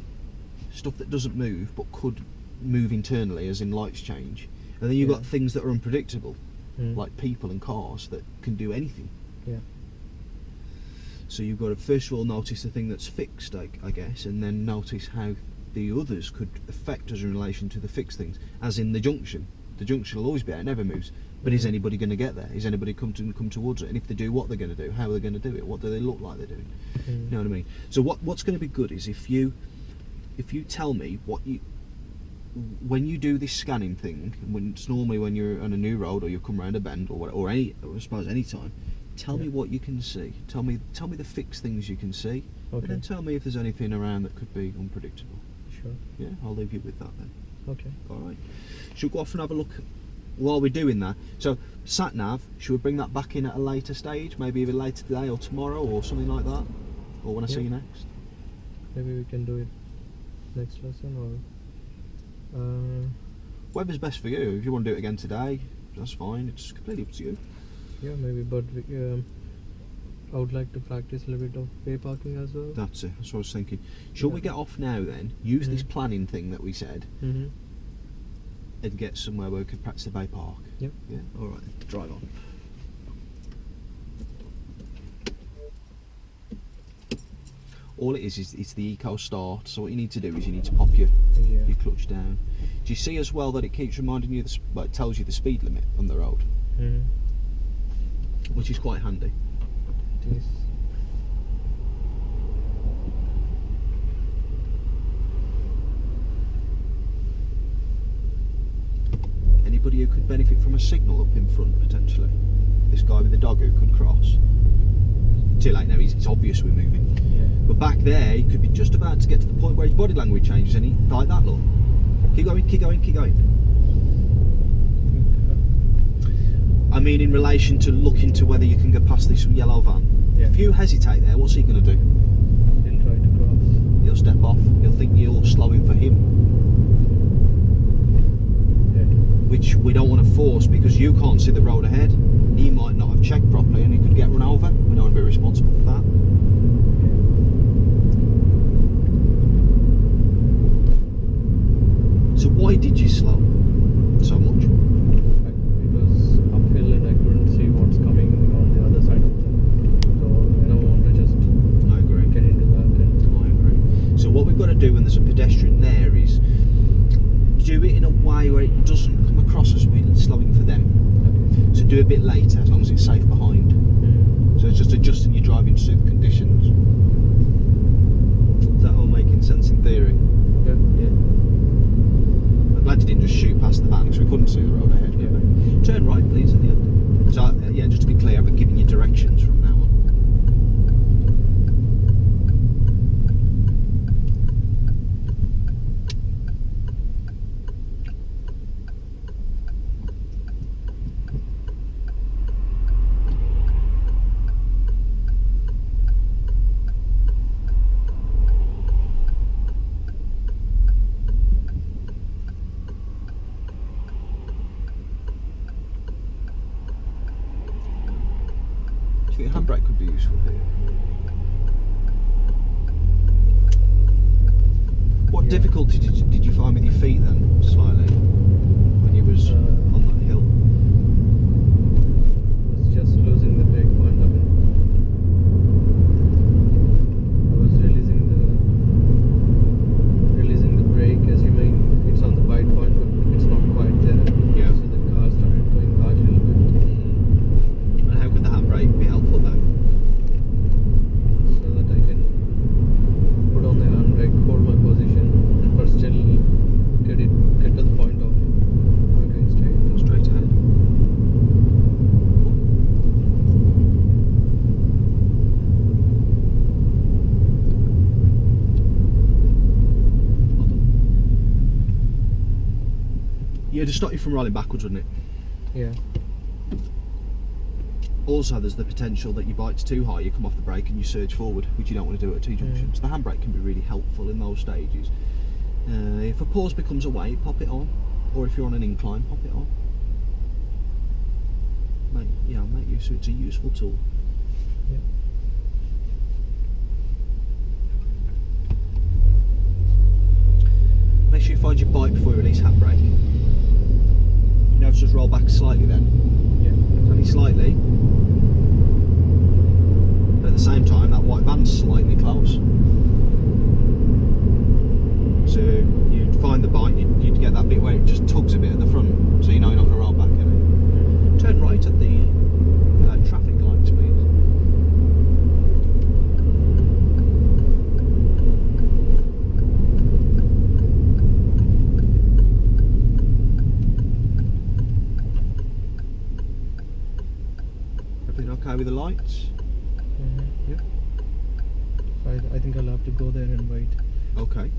Speaker 1: stuff that doesn't move but could move internally, as in lights change. And then you've got things that are unpredictable, like people and cars that can do anything.
Speaker 2: Yeah.
Speaker 1: So you've got to first of all notice the thing that's fixed, I guess, and then notice how the others could affect us in relation to the fixed things, as in the junction. The junction will always be there, it never moves. But is anybody going to get there? Is anybody come towards it? And if they do, what they're going to do? How are they going to do it? What do they look like they're doing? You know what I mean? So what's going to be good is if you tell me what you, when you do this scanning thing, when it's normally when you're on a new road or you come around a bend or I suppose any time, tell me what you can see. Tell me the fixed things you can see, and then tell me if there's anything around that could be unpredictable.
Speaker 2: Sure.
Speaker 1: Yeah, I'll leave you with that then.
Speaker 2: Okay.
Speaker 1: All right. Should we go off and have a look while we're doing that? So Satnav, should we bring that back in at a later stage, maybe even later today or tomorrow or something like that, or when I see you next?
Speaker 2: Maybe we can do it next lesson, or
Speaker 1: whatever's best for you. If you want to do it again today, that's fine. It's completely up to you.
Speaker 2: Yeah, maybe, but I would like to practice a little bit of pay parking as well.
Speaker 1: That's it. That's what I was thinking. Shall we get off now then? Use this planning thing that we said, and get somewhere where we can practice the bay park.
Speaker 2: Yep.
Speaker 1: Yeah. All right. Then. Drive on. All it is it's the eco start. So what you need to do is you need to pop your clutch down. Do you see as well that it keeps reminding you, it tells you the speed limit on the road, which is quite handy.
Speaker 2: It is.
Speaker 1: Anybody who could benefit from a signal up in front potentially. This guy with the dog who could cross. Too late now. It's obvious we're moving.
Speaker 2: Yeah.
Speaker 1: But back there, he could be just about to get to the point where his body language changes, and he like that. Look. Keep going. Keep going. Keep going. I mean, in relation to looking to whether you can get past this yellow van.
Speaker 2: Yeah.
Speaker 1: If you hesitate there, what's he going to do?
Speaker 2: He'll try to cross.
Speaker 1: He'll step off. He'll think you're slowing for him.
Speaker 2: Yeah.
Speaker 1: Which we don't want to force, because you can't see the road ahead. He might not have checked properly and he could get run over. We don't want to be responsible for that. do when there's a pedestrian there is do it in a way where it doesn't come across as we're slowing for them. So do a bit later, as long as it's safe behind. So it's just adjusting your driving to suit the conditions. Is that all making sense in theory?
Speaker 2: Yeah.
Speaker 1: I'm glad you didn't just shoot past the van because we couldn't see the road ahead.
Speaker 2: Yeah.
Speaker 1: Turn right, please, at the end. So yeah, just to be clear, I've been giving you directions from now on. I think a handbrake could be useful here. What difficulty did you find with your feet then, slightly, when you was on that hill?
Speaker 2: Was just losing the brake point. I was releasing the brake, assuming it's on the right point, but it's not quite there.
Speaker 1: Yeah.
Speaker 2: So the car started going back a little bit.
Speaker 1: And how could the handbrake be helpful then?
Speaker 2: So that I can put on the handbrake, hold my position, but still get to the point of going straight.
Speaker 1: Straight ahead. Yeah, to stop you from rolling backwards, wouldn't it?
Speaker 2: Yeah.
Speaker 1: Also, there's the potential that your bike's too high, you come off the brake and you surge forward, which you don't want to do at T-junctions. The handbrake can be really helpful in those stages. If a pause becomes a weight, pop it on, or if you're on an incline, pop it on. Make use of it. It's a useful tool.
Speaker 2: Yeah.
Speaker 1: Make sure you find your bike before you release handbrake. You know, just roll back slightly then.
Speaker 2: Yeah.
Speaker 1: Only slightly. But at the same time, that white van's slightly close. So you'd find the bike, you'd get that bit where it just tugs a bit at the front, so you know you're not going to roll back in it. Turn right at the traffic lights, please. Everything okay with the lights? Yeah.
Speaker 2: So I think I'll have to go there and wait.
Speaker 1: Okay.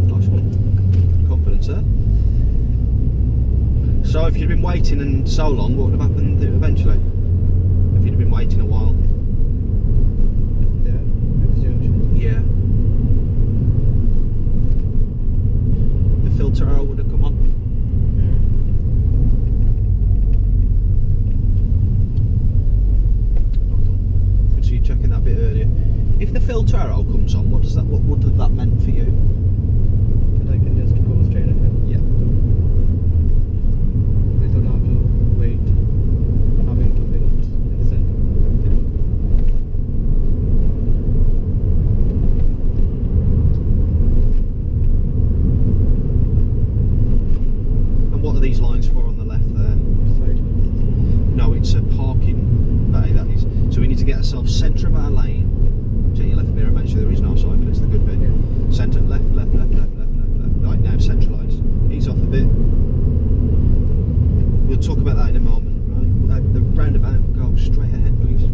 Speaker 1: Nice one. Confidence there. So if you'd been waiting and so long, what would have happened eventually? If you'd have been waiting a while?
Speaker 2: There, at the junction.
Speaker 1: Yeah. The filter arrow would have come on. Good, so you're checking that bit earlier. If the filter arrow comes on, what would have that meant for you?
Speaker 2: And I can just go straight ahead.
Speaker 1: Yeah.
Speaker 2: Without having to wait in the center.
Speaker 1: And what are these lines for on the left there?
Speaker 2: Side.
Speaker 1: No, it's a parking bay, that is. So we need to get ourselves centre of our lane. Check your left mirror, make sure there is no cyclist, the good bit.
Speaker 2: Yeah.
Speaker 1: Centre, left. Right, now centralised. Ease off a bit. We'll talk about that in a moment. Right? The roundabout, go straight ahead, please.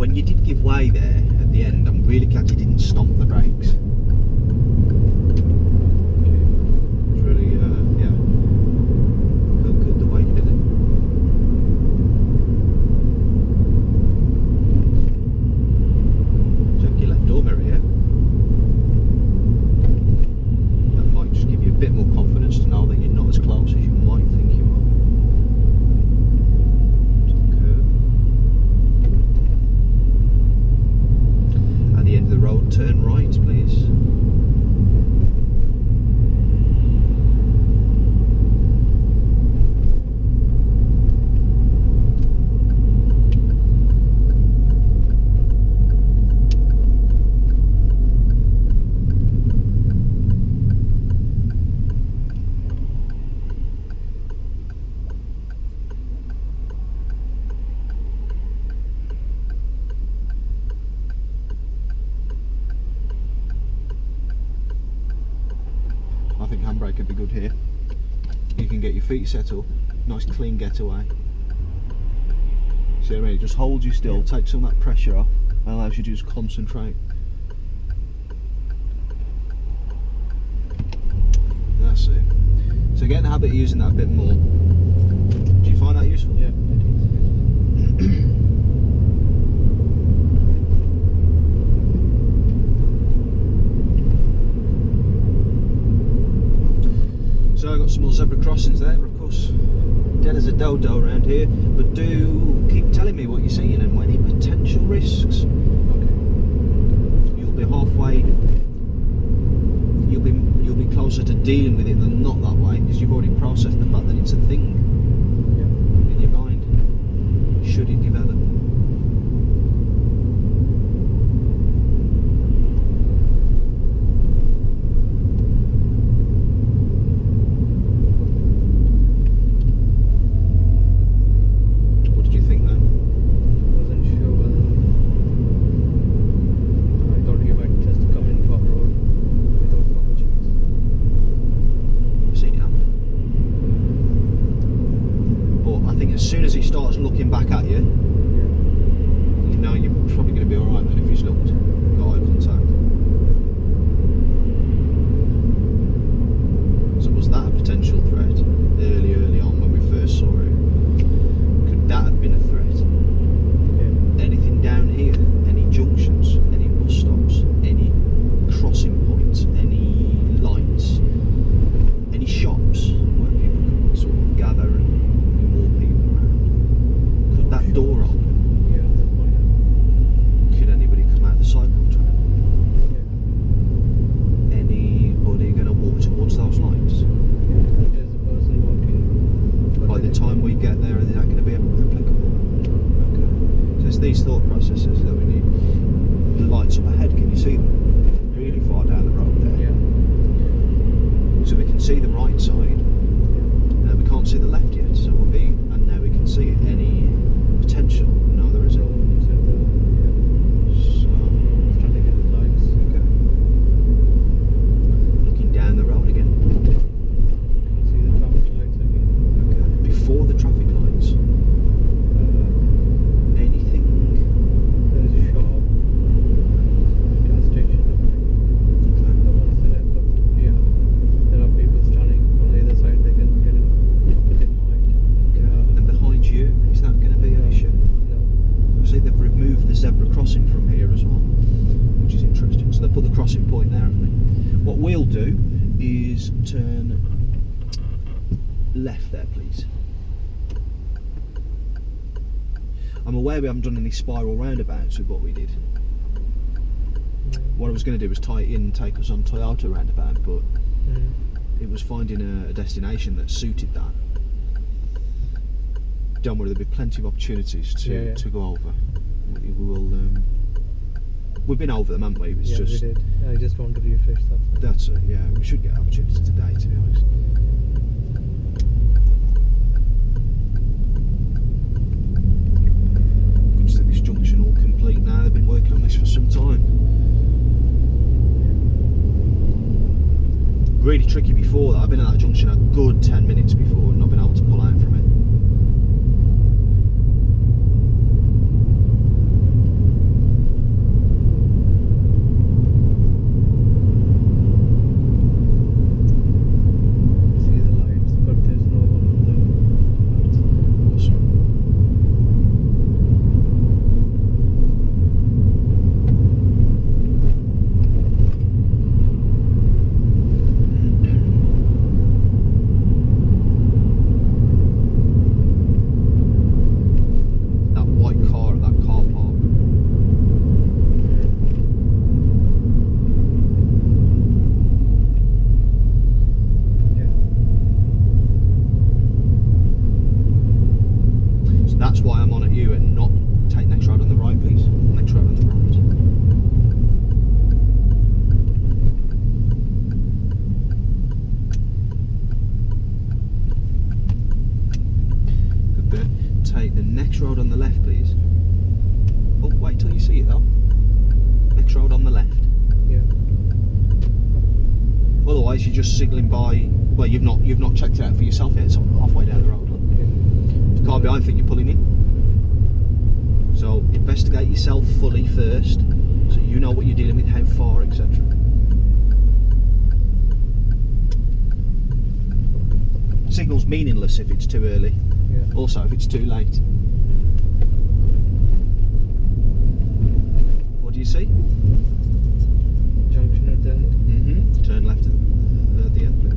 Speaker 1: when you did give way there at the end, I'm really glad you didn't stomp the brakes. It's really, yeah, felt good the way you did it. Check your left door mirror, yeah? That might just give you a bit more confidence to know that you're not as close as you might think you are. At the end of the road, turn right, please. I think handbrake would be good here. You can get your feet set up, nice clean getaway. See what I mean? It just holds you still, takes some of that pressure off, and allows you to just concentrate. That's it. So get in the habit of using that a bit more. Do you find that useful?
Speaker 2: Yeah, it is.
Speaker 1: So I've got some more zebra crossings there, of course, dead as a dodo around here, but do keep telling me what you're seeing and any potential risks.
Speaker 2: Okay.
Speaker 1: You'll be halfway, you'll be closer to dealing with it than not that way, because you've already processed the fact that it's a thing in your mind, should it develop. As soon as he starts looking back at you, you know you're probably going to be alright then if he's looked, got eye contact. So was that a potential threat early on when we first saw it? Could that have been a threat?
Speaker 2: Yeah.
Speaker 1: Anything down here? Any junctions? Any bus stops? Any crossing points? Any lights? Any shops where people could sort of gather and that door open?
Speaker 2: Yeah, that's the point.
Speaker 1: Could anybody come out the cycle track?
Speaker 2: Yeah.
Speaker 1: Anybody going to walk towards those lights?
Speaker 2: Yeah. There's a person walking.
Speaker 1: By the time we get there, is that going to be applicable? Okay. So it's these thought processes that we need. The lights up ahead, can you see them? Really far down the road there.
Speaker 2: Yeah.
Speaker 1: So we can see the right side.
Speaker 2: Yeah.
Speaker 1: We can't see the left yet, so we'll be, and now we can see it. Any potential? No, there isn't. So,
Speaker 2: Trying to get the lights.
Speaker 1: okay. Looking down the road again.
Speaker 2: You can see the traffic lights again.
Speaker 1: Okay. Before the traffic lights. Anything?
Speaker 2: There's a shop, gas station.
Speaker 1: Okay.
Speaker 2: The ones that I've got, yeah. There are people standing on either side. They can get in. They might.
Speaker 1: And behind you, is that going to be an issue?
Speaker 2: No.
Speaker 1: See, they've removed the zebra crossing from here as well, which is interesting. So they put the crossing point there, haven't they? What we'll do is turn left there, please. I'm aware we haven't done any spiral roundabouts with what we did. What I was going to do was tie it in and take us on Toyota roundabout, but it was finding a destination that suited that. Don't worry, there'll be plenty of opportunities to go over. We will. We've been over them, haven't we? It's just,
Speaker 2: we did. I just want to refresh that.
Speaker 1: That's it. Yeah, we should get opportunities today, to be honest. Good to see this junction all complete now. They've been working on this for some time. Really tricky before that. I've been at that junction a good 10 minutes before and not been able to pull out from it. take the next road on the left, please. Oh, wait till you see it though. Next road on the left.
Speaker 2: Yeah.
Speaker 1: Otherwise, you're just signalling by. Well, you've not checked it out for yourself yet. It's halfway down the road. Look.
Speaker 2: Yeah.
Speaker 1: The car behind think you're pulling in. So investigate yourself fully first, so you know what you're dealing with, how far, etc. Signal's meaningless if it's too early.
Speaker 2: Yeah.
Speaker 1: Also, if it's too late. What do you see?
Speaker 2: Junction at the end.
Speaker 1: Turn left at the end, please.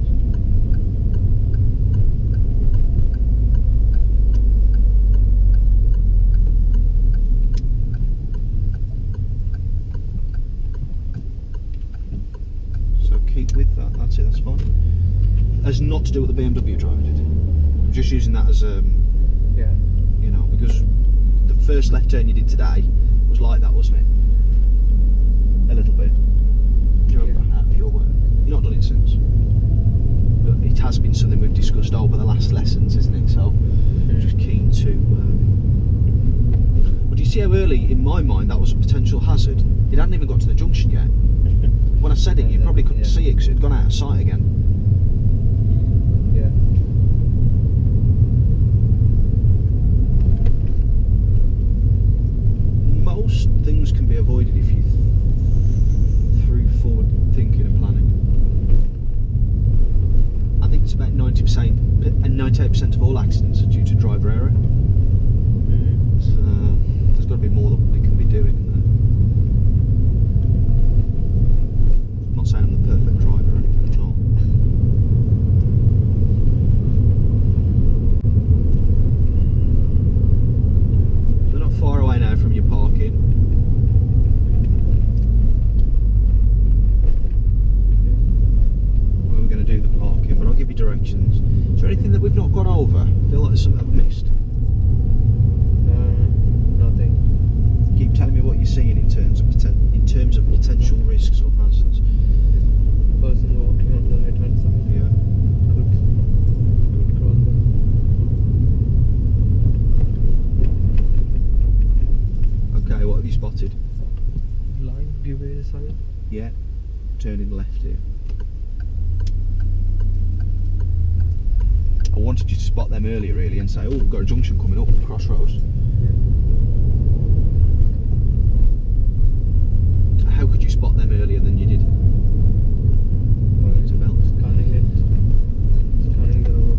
Speaker 1: So keep with that. That's it. That's fine. Has not to do what the BMW driver did. I'm just using that as
Speaker 2: Yeah.
Speaker 1: you know, because the first left turn you did today was like that, wasn't it? A little bit. Do you remember that? Your work. You've not done it since. But it has been something we've discussed over the last lessons, isn't it? So I'm just keen to. But do you see how early, in my mind, that was a potential hazard? It hadn't even got to the junction yet. When I said it, you probably couldn't see it because it had gone out of sight again.
Speaker 2: Yeah.
Speaker 1: Most things can be avoided if you through forward thinking and planning. I think it's about 90% and 98% of all accidents are due to driver error. So, there's got to be more that we can be doing. I'm not saying I'm the perfect driver or anything, I'm not. We're not far away now from your parking. Where we're going to do the parking, but I'll give you directions. Is there anything that we've not gone over? I feel like there's something I've missed.
Speaker 2: Nothing.
Speaker 1: Keep telling me what you're seeing in terms of potential risks or hazards.
Speaker 2: Person walking on the right hand side.
Speaker 1: Yeah.
Speaker 2: Could cross the
Speaker 1: Okay, what have you spotted?
Speaker 2: line. DVSA.
Speaker 1: Yeah. Turning left here. I wanted you to spot them earlier really and say, oh, we've got a junction coming up, crossroads. How could you spot them earlier than you did? It's a belt.
Speaker 2: Scanning it. Scanning the road.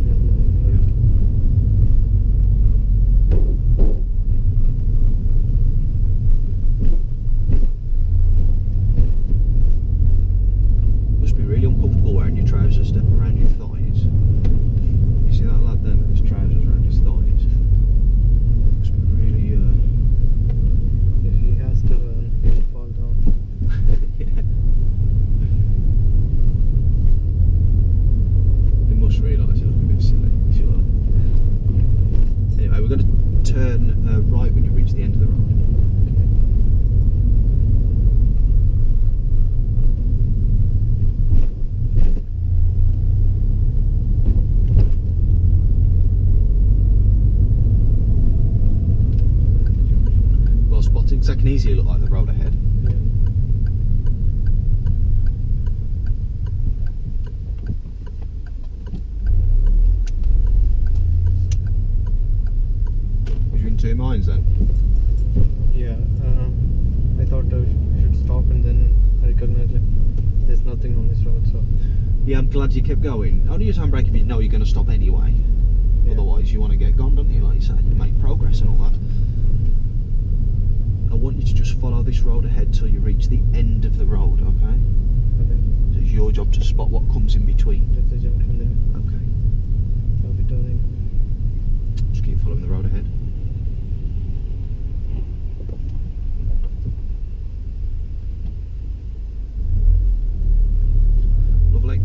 Speaker 1: Must be really uncomfortable wearing your trousers stepping around your thighs. You see that lad there with his trousers around his thighs? Must be really
Speaker 2: If he has to run, he'll fall down.
Speaker 1: yeah. They must realise you look a bit silly, surely. Anyway, we're going to turn right when you reach the end of the road. Well spotted, because that can easily look like the road ahead.
Speaker 2: Yeah.
Speaker 1: Was you in two minds then?
Speaker 2: Yeah. I thought I should stop and then I recognized like there's nothing on this road, so.
Speaker 1: Yeah, I'm glad you kept going. Only use handbrake if you know you're going to stop anyway.
Speaker 2: Yeah.
Speaker 1: Otherwise, you want to get gone, don't you? Like you say, you make progress and all that. I want you to just follow this road ahead till you reach the end of the road, okay?
Speaker 2: Okay.
Speaker 1: So it's your job to spot what comes in between.
Speaker 2: There's a junction there.
Speaker 1: Okay.
Speaker 2: I'll be turning.
Speaker 1: Just keep following the road ahead. Lovely.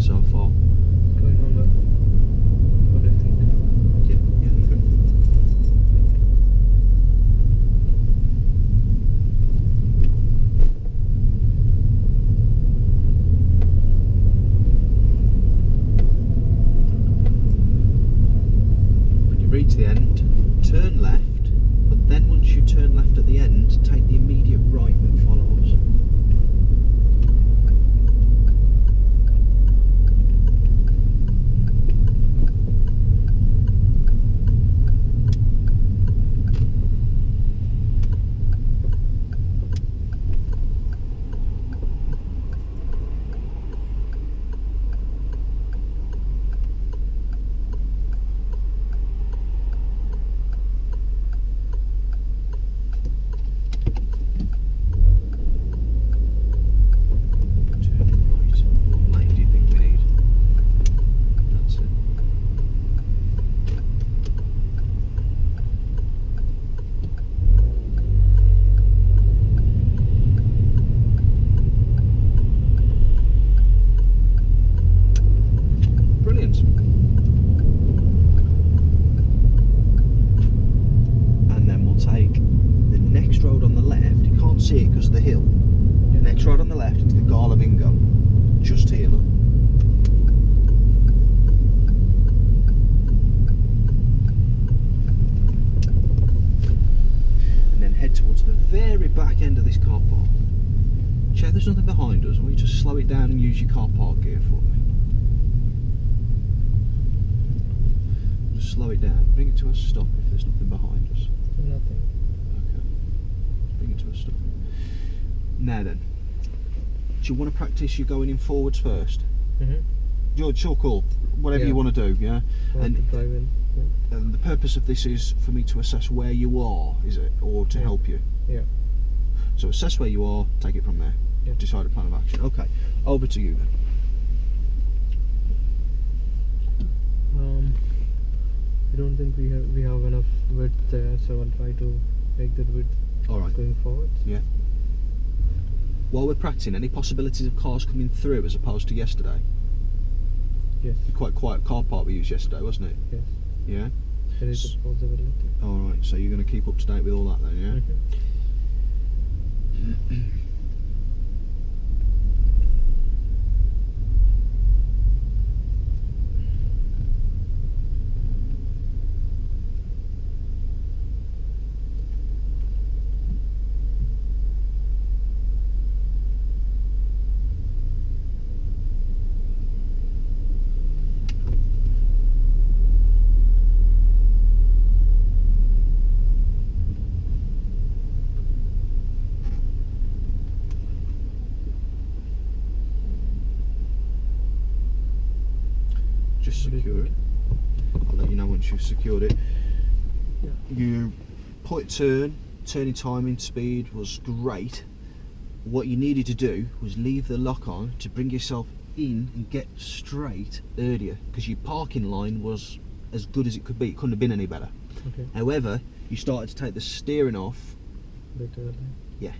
Speaker 1: so far?
Speaker 2: Going on well. What do you think?
Speaker 1: Yeah, you're good. When you reach the end, turn left, but then once you turn left at the end, take the immediate right that follows. See it because of the hill.
Speaker 2: Yeah.
Speaker 1: Next road on the left into the Gala Bingo. Just here, look. And then head towards the very back end of this car park. Check there's nothing behind us. I want you to slow it down and use your car park gear for me. Just slow it down. Bring it to a stop if there's nothing behind us.
Speaker 2: Nothing.
Speaker 1: Okay. Bring it to a stop. Now then, do you want to practice you going in forwards first? George, sure, cool. Whatever
Speaker 2: Yeah.
Speaker 1: you want to do, yeah?
Speaker 2: I want to drive in. Yeah.
Speaker 1: And the purpose of this is for me to assess where you are, is it? Or to
Speaker 2: Yeah.
Speaker 1: help you?
Speaker 2: Yeah.
Speaker 1: So assess where you are, take it from there.
Speaker 2: Yeah.
Speaker 1: Decide a plan of action. Okay, over to you then.
Speaker 2: I don't think we have enough width there, so I'll try to make that width
Speaker 1: Alright,
Speaker 2: going forward.
Speaker 1: yeah. While we're practicing, any possibilities of cars coming through as opposed to yesterday?
Speaker 2: Yes.
Speaker 1: Quite quiet car park we used yesterday, wasn't it?
Speaker 2: Yes.
Speaker 1: Yeah?
Speaker 2: There is a possibility.
Speaker 1: Alright, so you're going to keep up to date with all that then, yeah? Just secure it. I'll let you know once you've secured it.
Speaker 2: Yeah.
Speaker 1: You point turning timing speed was great. What you needed to do was leave the lock on to bring yourself in and get straight earlier, because your parking line was as good as it could be. It couldn't have been any better.
Speaker 2: Okay.
Speaker 1: However, you started to take the steering off,
Speaker 2: Bit early.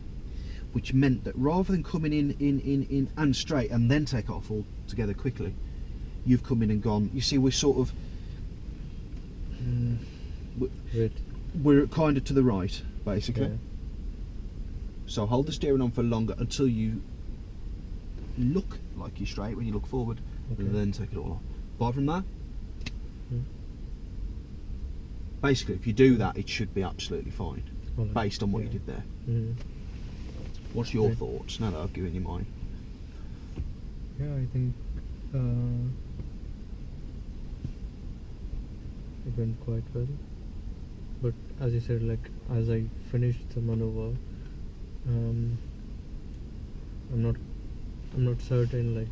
Speaker 1: which meant that rather than coming in and straight and then take off all together quickly, you've come in and gone. You see, we're sort of
Speaker 2: Wait.
Speaker 1: we're kind of to the right, basically.
Speaker 2: Yeah.
Speaker 1: So hold the steering on for longer until you look like you're straight when you look forward,
Speaker 2: Okay.
Speaker 1: and then take it all off. Apart from that,
Speaker 2: Mm.
Speaker 1: basically, if you do that, it should be absolutely fine,
Speaker 2: Alright.
Speaker 1: based on what
Speaker 2: Yeah.
Speaker 1: you did there.
Speaker 2: Mhm.
Speaker 1: What's your
Speaker 2: Okay.
Speaker 1: thoughts now that I've given you mine?
Speaker 2: Yeah, I think it went quite well. But as you said, like as I finished the maneuver, I'm not certain like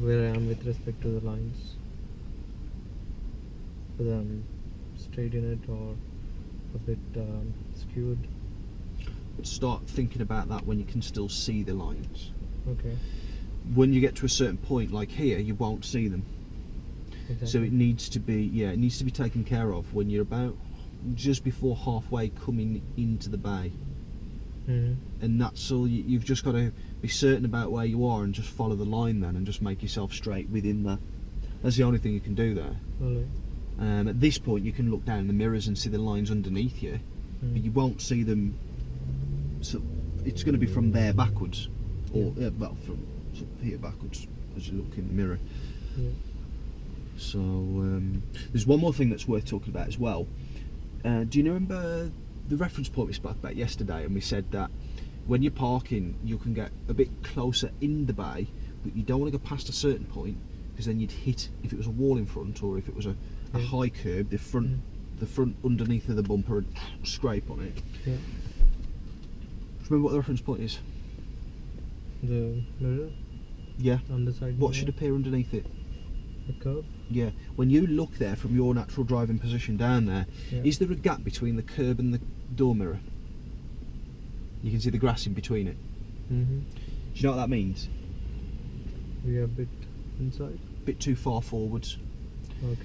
Speaker 2: where I am with respect to the lines. Whether I'm straight in it or a bit skewed.
Speaker 1: Start thinking about that when you can still see the lines.
Speaker 2: Okay.
Speaker 1: When you get to a certain point, like here, you won't see them.
Speaker 2: Exactly.
Speaker 1: So it needs to be, it needs to be taken care of when you're about just before halfway coming into the bay.
Speaker 2: Mhm.
Speaker 1: And that's all. You've just got to be certain about where you are and just follow the line then, and just make yourself straight within that. That's the only thing you can do there.
Speaker 2: Alright.
Speaker 1: At this point you can look down in the mirrors and see the lines underneath you, but you won't see them, so it's going to be from there backwards, or well, from sort of here backwards as you look in the mirror.
Speaker 2: Yeah.
Speaker 1: So there's one more thing that's worth talking about as well. Do you remember the reference point we spoke about yesterday, and we said that when you're parking you can get a bit closer in the bay, but you don't want to go past a certain point, because then you'd hit, if it was a wall in front or if it was a high curb, the front underneath of the bumper would scrape on it.
Speaker 2: Yeah.
Speaker 1: Remember what the reference point is?
Speaker 2: The mirror?
Speaker 1: Yeah.
Speaker 2: Underside
Speaker 1: What
Speaker 2: mirror?
Speaker 1: should appear underneath it?
Speaker 2: The curb?
Speaker 1: Yeah. When you look there from your natural driving position down there,
Speaker 2: Yeah.
Speaker 1: is there a gap between the curb and the door mirror? You can see the grass in between it.
Speaker 2: Mm-hmm.
Speaker 1: Do you know what that means?
Speaker 2: We are a bit inside.
Speaker 1: A bit too far forwards.
Speaker 2: Okay.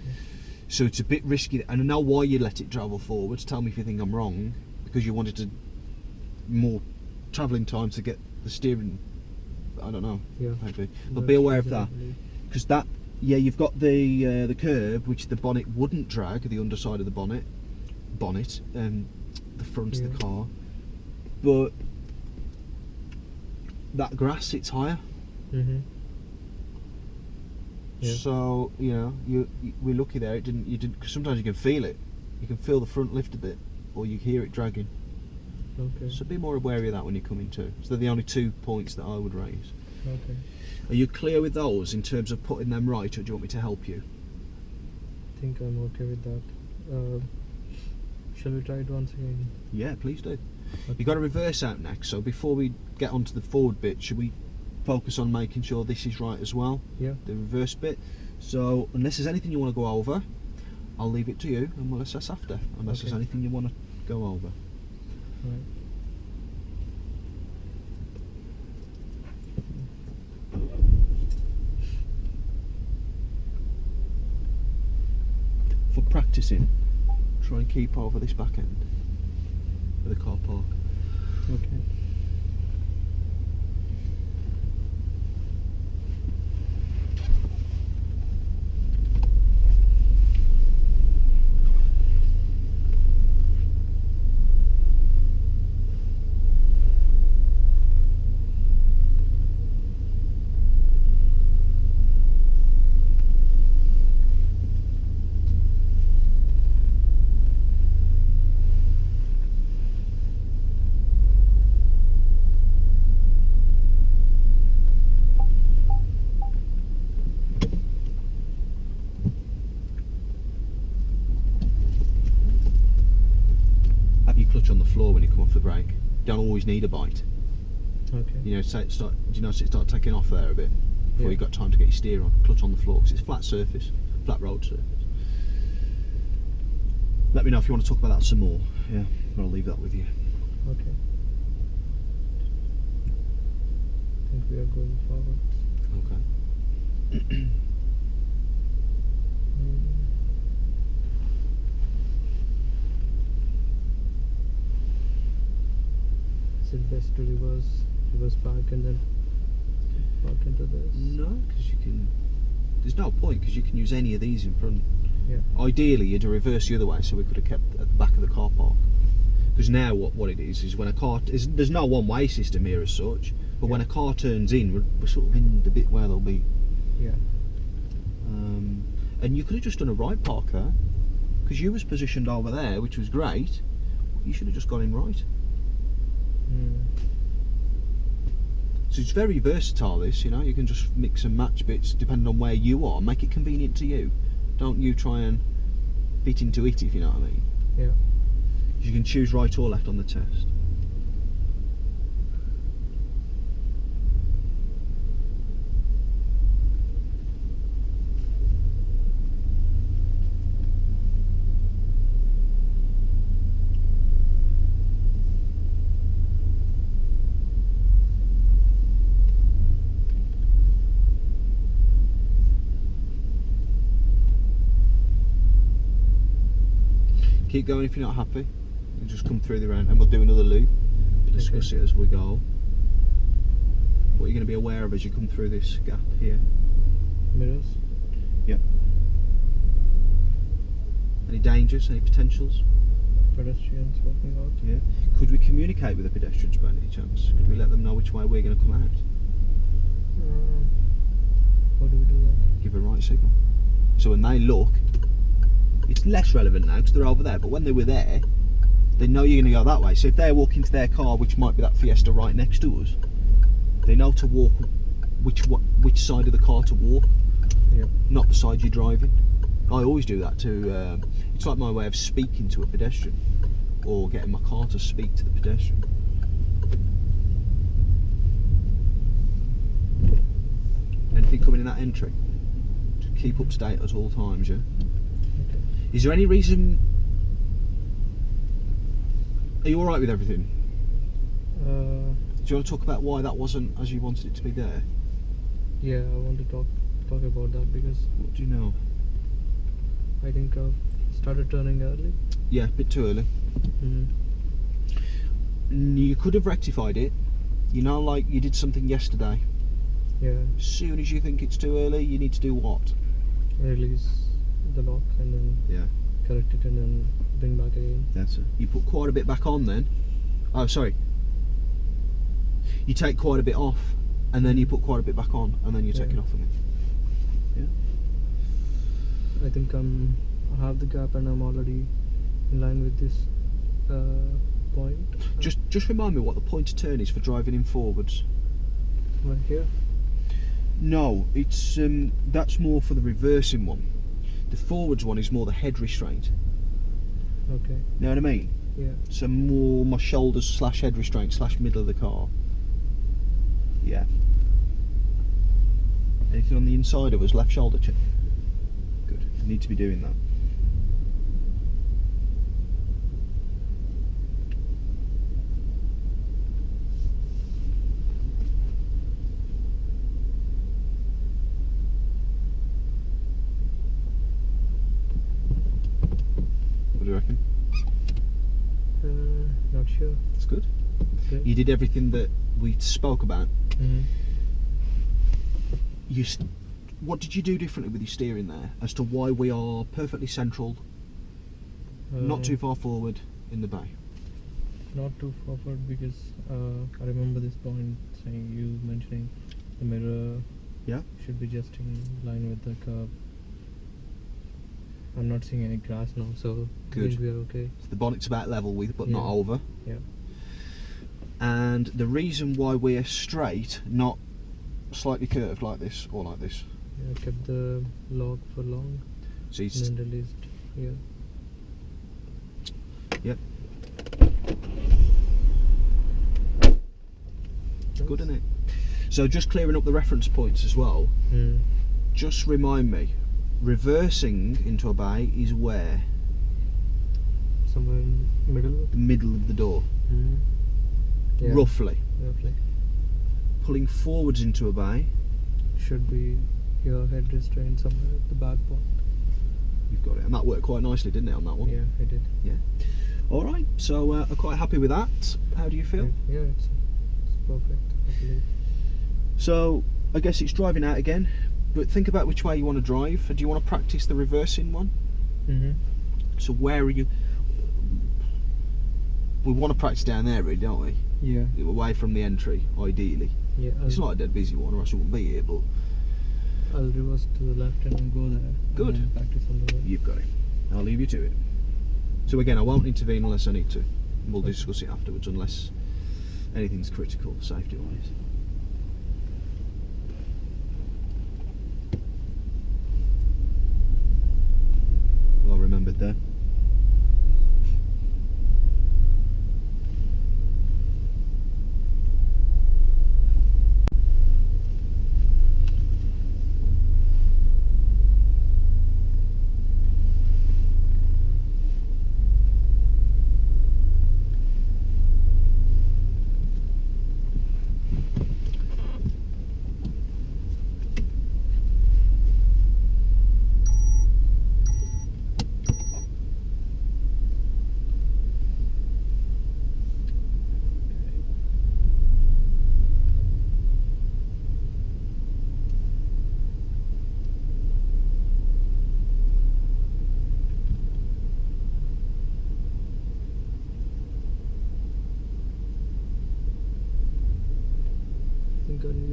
Speaker 1: So it's a bit risky, and I know why you let it travel forwards. Tell me if you think I'm wrong, because you wanted to more travelling time to get the steering. I don't know.
Speaker 2: Yeah.
Speaker 1: Maybe. But be aware of that,
Speaker 2: Exactly.
Speaker 1: because that, yeah, you've got the curb, which the bonnet wouldn't drag, the underside of the bonnet, the front of the car, but that grass sits higher.
Speaker 2: Mm-hmm. Yeah.
Speaker 1: So we're lucky there. You didn't. Cause sometimes you can feel it. You can feel the front lift a bit, or you hear it dragging.
Speaker 2: Okay.
Speaker 1: So be more aware of that when you're coming to. So they're the only 2 points that I would raise.
Speaker 2: Okay.
Speaker 1: Are you clear with those in terms of putting them right, or do you want me to help you?
Speaker 2: I think I'm okay with that. Shall we try it once again?
Speaker 1: Yeah, please do.
Speaker 2: Okay.
Speaker 1: You've got to reverse out next. So before we get onto the forward bit, should we focus on making sure this is right as well?
Speaker 2: Yeah.
Speaker 1: The reverse bit. So unless there's anything you want to go over, I'll leave it to you, and we'll assess after. Unless there's anything you want to go over.
Speaker 2: Right.
Speaker 1: For practicing, try and keep over this back end of the car park.
Speaker 2: Okay.
Speaker 1: Clutch on the floor when you come off the brake. Don't always need a bite.
Speaker 2: Okay.
Speaker 1: You know, so start taking off there a bit before
Speaker 2: Yeah.
Speaker 1: you've got time to get your steer on. Clutch on the floor, because it's flat surface, flat road surface. Let me know if you want to talk about that some more. Yeah, I'll leave that with you.
Speaker 2: Okay. I think we are going forward.
Speaker 1: Okay.
Speaker 2: Is it best to reverse park and then park into this?
Speaker 1: No, because you can. There's no point, because you can use any of these in front.
Speaker 2: Yeah.
Speaker 1: Ideally, you'd reverse the other way, so we could have kept at the back of the car park. Because now what it is when a car there's no one-way system here as such, but when a car turns in, we're sort of in the bit where they'll be.
Speaker 2: Yeah.
Speaker 1: And you could have just done a right park there, because you was positioned over there, which was great. You should have just gone in right. So it's very versatile, this, you know, you can just mix and match bits depending on where you are, make it convenient to you. Don't you try and fit into it, if you know what I mean.
Speaker 2: Yeah.
Speaker 1: You can choose right or left on the test. Keep going if you're not happy. You just come through the round, and we'll do another loop. Discuss it as we go. What are you going to be aware of as you come through this gap here?
Speaker 2: Mirrors.
Speaker 1: Yep. Any dangers, any potentials?
Speaker 2: Pedestrians walking out.
Speaker 1: Yeah. Could we communicate with the pedestrians by any chance? Could we let them know which way we're going to come out?
Speaker 2: How do we do that?
Speaker 1: Give a right signal. So when they look, it's less relevant now because they're over there, but when they were there, they know you're going to go that way. So if they're walking to their car, which might be that Fiesta right next to us, they know to walk which side of the car to walk,
Speaker 2: Yep.
Speaker 1: not the side you're driving. I always do that too. It's like my way of speaking to a pedestrian, or getting my car to speak to the pedestrian. Anything coming in that entry? Just keep up to date at all times, yeah?
Speaker 2: Okay.
Speaker 1: Is there any reason... Are you alright with everything? Do you want to talk about why that wasn't as you wanted it to be there?
Speaker 2: Yeah, I want to talk about that because
Speaker 1: What do you know?
Speaker 2: I think I've started turning early.
Speaker 1: Yeah, a bit too early. You could have rectified it. You know, like you did something yesterday.
Speaker 2: Yeah,
Speaker 1: As soon as you think it's too early, you need to do what?
Speaker 2: release the lock and then
Speaker 1: Yeah,
Speaker 2: correct it and then bring back again.
Speaker 1: that's it. You put quite a bit back on then. Oh, sorry. You take quite a bit off, and then you put quite a bit back on, and then you take
Speaker 2: Yeah.
Speaker 1: it off again. Yeah.
Speaker 2: I think I have the gap and I'm already in line with this point.
Speaker 1: Just remind me what the point of turn is for driving in forwards.
Speaker 2: Right here.
Speaker 1: No, it's that's more for the reversing one. The forwards one is more the head restraint.
Speaker 2: Okay.
Speaker 1: You know what I mean?
Speaker 2: Yeah.
Speaker 1: So more my shoulders / head restraint / middle of the car. Yeah. Anything on the inside of us, left shoulder check? Good. You need to be doing that. What do you reckon?
Speaker 2: Not sure.
Speaker 1: It's good.
Speaker 2: Great.
Speaker 1: You did everything that we spoke about. What did you do differently with your steering there as to why we are perfectly central, not too far forward in the bay?
Speaker 2: Not too forward because I remember this point saying you mentioning the mirror
Speaker 1: Yeah.
Speaker 2: should be just in line with the curb. I'm not seeing any grass now, so
Speaker 1: Good.
Speaker 2: I think we are okay.
Speaker 1: So the bonnet's about level with, but not
Speaker 2: Yeah.
Speaker 1: over.
Speaker 2: Yeah.
Speaker 1: And the reason why we're straight, not slightly curved like this or like this.
Speaker 2: Yeah, I kept the lock for long
Speaker 1: So
Speaker 2: and then released here.
Speaker 1: yep, good, isn't it? So just clearing up the reference points as well. Just remind me, reversing into a bay is where?
Speaker 2: Somewhere in the middle.
Speaker 1: The middle of the door,
Speaker 2: Yeah,
Speaker 1: roughly.
Speaker 2: roughly.
Speaker 1: Pulling forwards into a bay,
Speaker 2: Should be your head restraint somewhere at the back part.
Speaker 1: you've got it. And that worked quite nicely, didn't it, on that one?
Speaker 2: Yeah, I did.
Speaker 1: Alright, so I'm quite happy with that. How do you feel?
Speaker 2: Yeah, it's perfect, I believe.
Speaker 1: So, I guess it's driving out again, but think about which way you want to drive. Do you want to practice the reversing one? So where are you? We want to practice down there, really, don't we?
Speaker 2: Yeah.
Speaker 1: Away from the entry, ideally.
Speaker 2: Yeah.
Speaker 1: It's not a dead busy one, or else we wouldn't be here, but
Speaker 2: I'll reverse to the left and then go there.
Speaker 1: Good.
Speaker 2: And then practice on the right.
Speaker 1: you've got it. I'll leave you to it. So again, I won't intervene unless I need to. We'll discuss it afterwards, unless anything's critical, safety-wise. Well remembered there.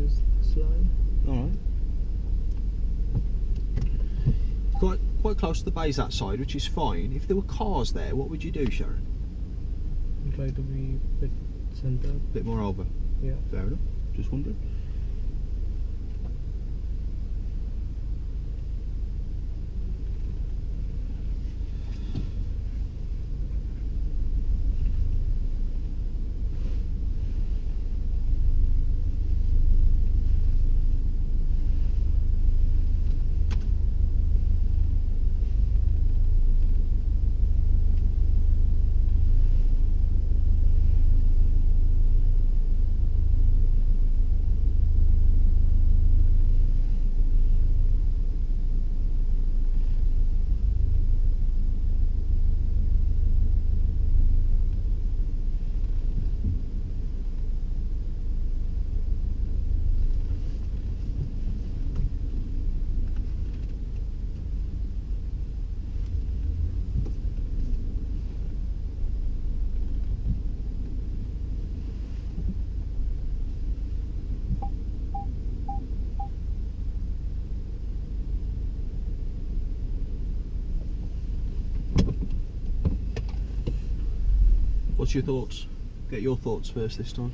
Speaker 2: use this line.
Speaker 1: All right. Quite close to the bays that side, which is fine. If there were cars there, what would you do, Sharon?
Speaker 2: Try to be a bit centered.
Speaker 1: A bit more over.
Speaker 2: Yeah.
Speaker 1: Fair enough. Just wondering. What's your thoughts? Get your thoughts first this time.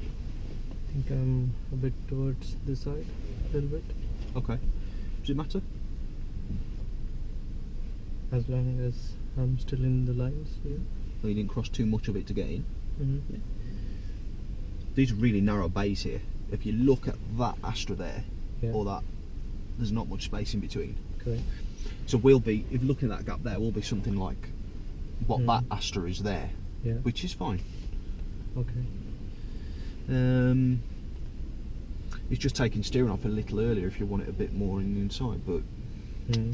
Speaker 2: I think I'm a bit towards this side, a little bit.
Speaker 1: Okay. Does it matter?
Speaker 2: As long as I'm still in the lines, yeah.
Speaker 1: Well, you didn't cross too much of it to get in.
Speaker 2: Mm-hmm.
Speaker 1: Yeah. These are really narrow bays here. If you look at that Astra there,
Speaker 2: Yeah.
Speaker 1: or that, there's not much space in between.
Speaker 2: Correct.
Speaker 1: So we'll be, if you're looking at that gap there, we'll be something like what that
Speaker 2: Mm.
Speaker 1: Astra is there,
Speaker 2: Yeah.
Speaker 1: which is fine.
Speaker 2: Okay.
Speaker 1: It's just taking steering off a little earlier if you want it a bit more in the inside, but
Speaker 2: Mm.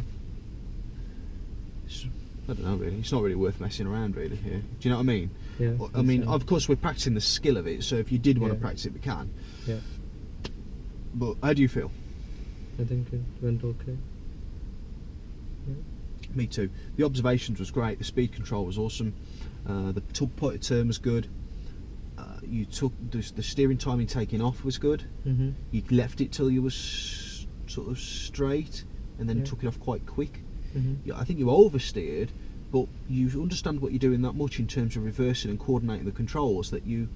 Speaker 1: it's, I don't know really. It's not really worth messing around really here. Do you know what I mean?
Speaker 2: Yeah.
Speaker 1: I mean,
Speaker 2: understand.
Speaker 1: of course we're practicing the skill of it, so if you did want to
Speaker 2: Yeah.
Speaker 1: practice it, we can.
Speaker 2: Yeah.
Speaker 1: But how do you feel?
Speaker 2: I think it went okay. Yeah.
Speaker 1: Me too. The observations was great. The speed control was awesome. The point of turn was good. You took the steering time in taking off was good.
Speaker 2: Mm-hmm.
Speaker 1: You left it till you was sort of straight, and then
Speaker 2: Yeah.
Speaker 1: took it off quite quick.
Speaker 2: Mm-hmm.
Speaker 1: Yeah, I think you oversteered, but you understand what you're doing that much in terms of reversing and coordinating the controls that you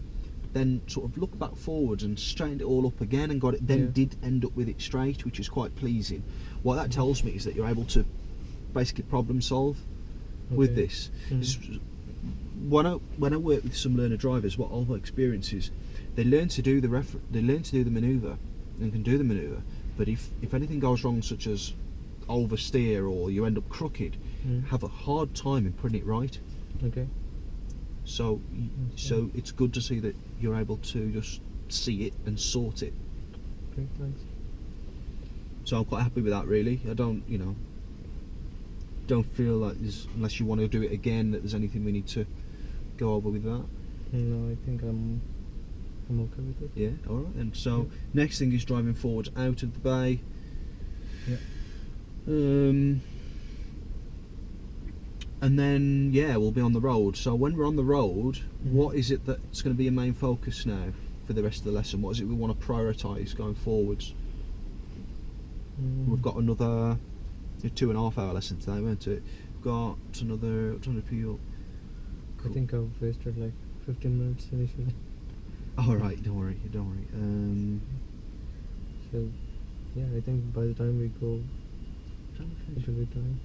Speaker 1: then sort of looked back forwards and straightened it all up again and got it. Then
Speaker 2: Yeah.
Speaker 1: did end up with it straight, which is quite pleasing. What that tells me is that you're able to basically problem solve with
Speaker 2: Okay.
Speaker 1: this.
Speaker 2: Mhm.
Speaker 1: This- When I work with some learner drivers, what I've experienced is they learn to do the manoeuvre and can do the manoeuvre, but if anything goes wrong, such as oversteer or you end up crooked,
Speaker 2: Mm.
Speaker 1: have a hard time in putting it right.
Speaker 2: Okay.
Speaker 1: So it's good to see that you're able to just see it and sort it.
Speaker 2: Great. Thanks.
Speaker 1: So I'm quite happy with that really. I don't feel like there's, unless you want to do it again, that there's anything we need to go over with that.
Speaker 2: No, I think I'm okay with it.
Speaker 1: Yeah, alright. And so
Speaker 2: Yeah.
Speaker 1: next thing is driving forwards out of the bay.
Speaker 2: Yeah.
Speaker 1: And then we'll be on the road. So when we're on the road,
Speaker 2: Mhm.
Speaker 1: what is it that's going to be your main focus now for the rest of the lesson? What is it we want to prioritise going forwards? We've got another 2.5 hour lesson today, weren't it? We've got another 200 people.
Speaker 2: I think I've wasted like 15 minutes initially.
Speaker 1: Alright, don't worry.
Speaker 2: So, yeah, I think by the time we go, it should be time.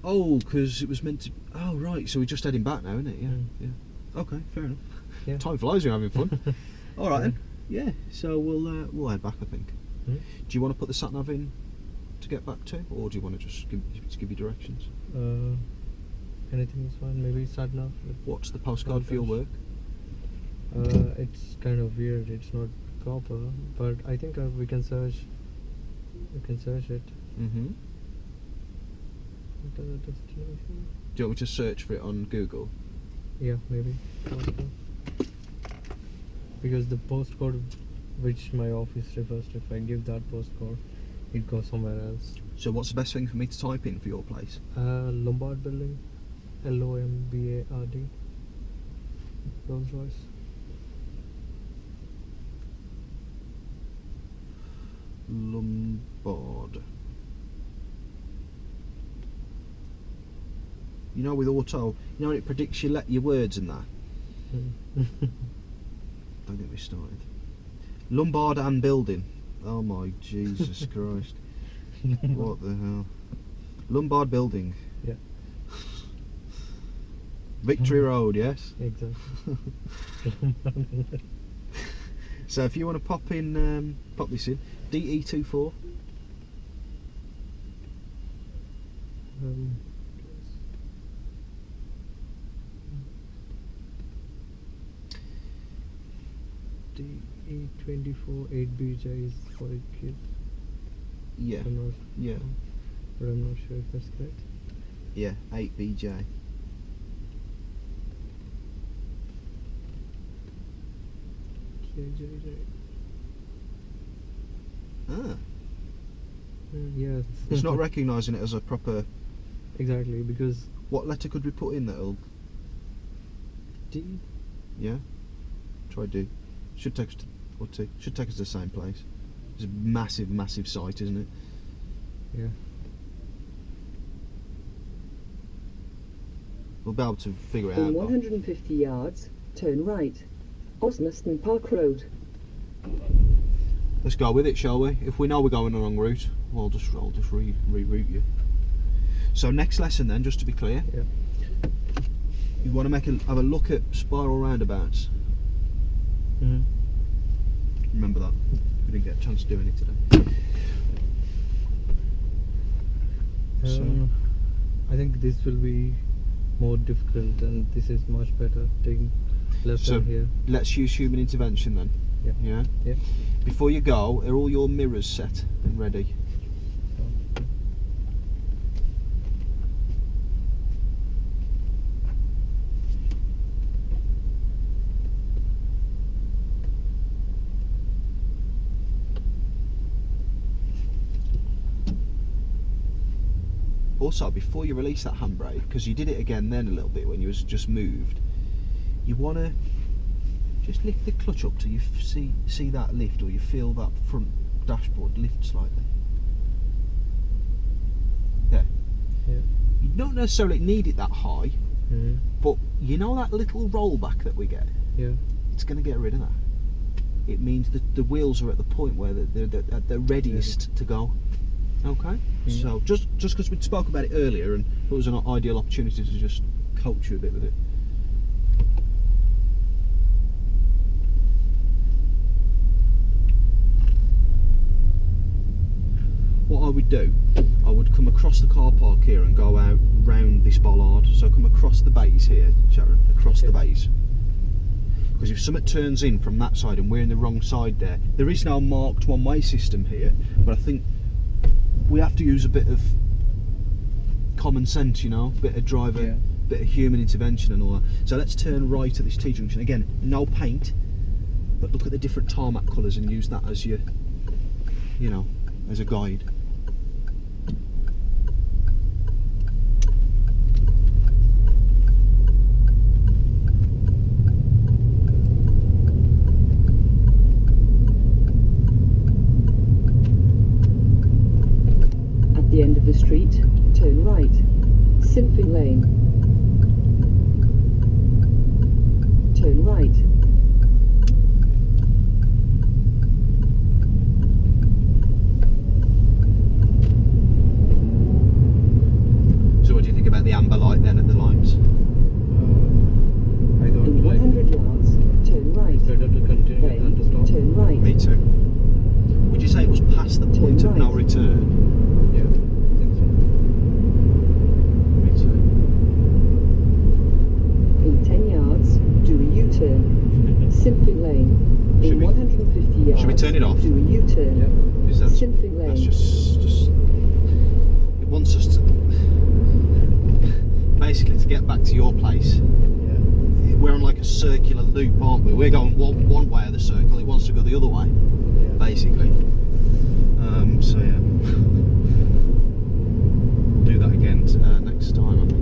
Speaker 1: Oh, because it was meant to. Oh, right. So we're just heading back now, isn't it? Yeah.
Speaker 2: Mm.
Speaker 1: Yeah. Okay, fair enough.
Speaker 2: Yeah.
Speaker 1: Time flies when you're having fun. All right
Speaker 2: Yeah.
Speaker 1: then. Yeah. So we'll head back, I think.
Speaker 2: Hmm?
Speaker 1: Do you want to put the Satnav in to get back to, or do you want to just give you directions?
Speaker 2: Anything is fine. Maybe Satnav.
Speaker 1: What's the postcode for your work?
Speaker 2: It's kind of weird. It's not proper, but I think we can search. We can search it.
Speaker 1: Mm-hmm.
Speaker 2: What is the destination?
Speaker 1: Do you want me to search for it on Google?
Speaker 2: Yeah, maybe. Postcode. Because the postcode which my office refers to, if I give that postcode, it goes somewhere else.
Speaker 1: So what's the best thing for me to type in for your place?
Speaker 2: Lombard Building. Lombard. Rolls Royce.
Speaker 1: Lombard. You know, with auto, you know when it predicts your words and that? Don't get me started. Lombard and building. Oh my Jesus Christ. What the hell? Lombard building.
Speaker 2: Yeah.
Speaker 1: Victory Road, yes?
Speaker 2: Exactly.
Speaker 1: So if you want to pop this in, DE24.
Speaker 2: DE24 8BJ is for a kid.
Speaker 1: Yeah. Yeah.
Speaker 2: But I'm not sure if that's correct.
Speaker 1: Yeah, 8BJ.
Speaker 2: KJJ.
Speaker 1: Ah.
Speaker 2: Yeah.
Speaker 1: It's not recognising it as a proper...
Speaker 2: Exactly, because...
Speaker 1: What letter could we put in that'll...
Speaker 2: D?
Speaker 1: Yeah? Try D. Should take us to... Or T. Should take us to the same place. It's a massive, massive site, isn't it?
Speaker 2: Yeah.
Speaker 1: We'll be able to figure it
Speaker 3: In
Speaker 1: out.
Speaker 3: 150 yards, turn right. Osmaston Park Road.
Speaker 1: Let's go with it, shall we? If we know we're going the wrong route, I'll just reroute you. So next lesson then, just to be clear,
Speaker 2: Yeah.
Speaker 1: you want to have a look at spiral roundabouts. Remember that. We didn't get a chance of doing it today. So,
Speaker 2: I think this will be more difficult, and this is much better. Taking left
Speaker 1: so
Speaker 2: turn here.
Speaker 1: let's use human intervention then.
Speaker 2: Yeah.
Speaker 1: Yeah.
Speaker 2: Yeah.
Speaker 1: Before you go, are all your mirrors set and ready? Also, before you release that handbrake, because you did it again then a little bit when you was just moved, you want to just lift the clutch up till you see that lift, or you feel that front dashboard lift slightly. Yeah.
Speaker 2: Yeah.
Speaker 1: You don't necessarily need it that high, but you know that little rollback that we get?
Speaker 2: Yeah.
Speaker 1: It's going to get rid of that. It means that the wheels are at the point where they're at their readiest to go. Okay, so just because we spoke about it earlier and it was an ideal opportunity to just coach you a bit with it. What I would do, I would come across the car park here and go out round this bollard. So come across the bays here, Sharon, across the bays. Because if something turns in from that side and we're in the wrong side there is no marked one-way system here, but I think we have to use a bit of common sense, you know, bit of driver, bit of human intervention and all that. So let's turn right at this T-junction. Again, no paint, but look at the different tarmac colours and use that as your, you know, as a guide.
Speaker 3: The end of the street, turn right. Simping Lane. Turn right.
Speaker 1: So what do you think about the amber light then at the lights?
Speaker 2: I don't
Speaker 3: In
Speaker 2: like
Speaker 3: 100 yards, turn right.
Speaker 2: better to continue than to stop.
Speaker 3: Turn right.
Speaker 1: Me too. Would you say it was past the point of no return?
Speaker 2: Yeah, I think so.
Speaker 1: Me too.
Speaker 3: In 10 yards, do a U-turn. Simping Lane.
Speaker 1: Should
Speaker 3: In
Speaker 1: we-
Speaker 3: 150 yards,
Speaker 1: should we turn it off?
Speaker 3: do a U-turn.
Speaker 2: Yeah.
Speaker 1: Is that
Speaker 3: Simping Lane.
Speaker 1: that's just it wants us to basically to get back to your place.
Speaker 2: Yeah.
Speaker 1: We're on like a circular loop, aren't we? We're going one way of the circle, it wants to go the other way, basically. So yeah, we'll do that again next time, I think.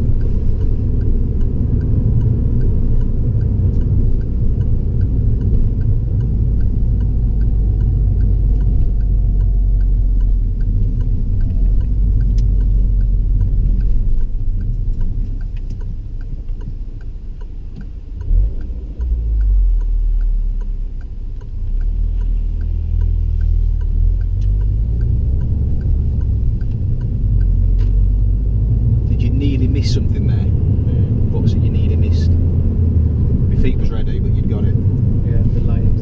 Speaker 1: missed something there. What was it you nearly missed? My feet was ready, but you'd got it.
Speaker 2: Yeah, the lines.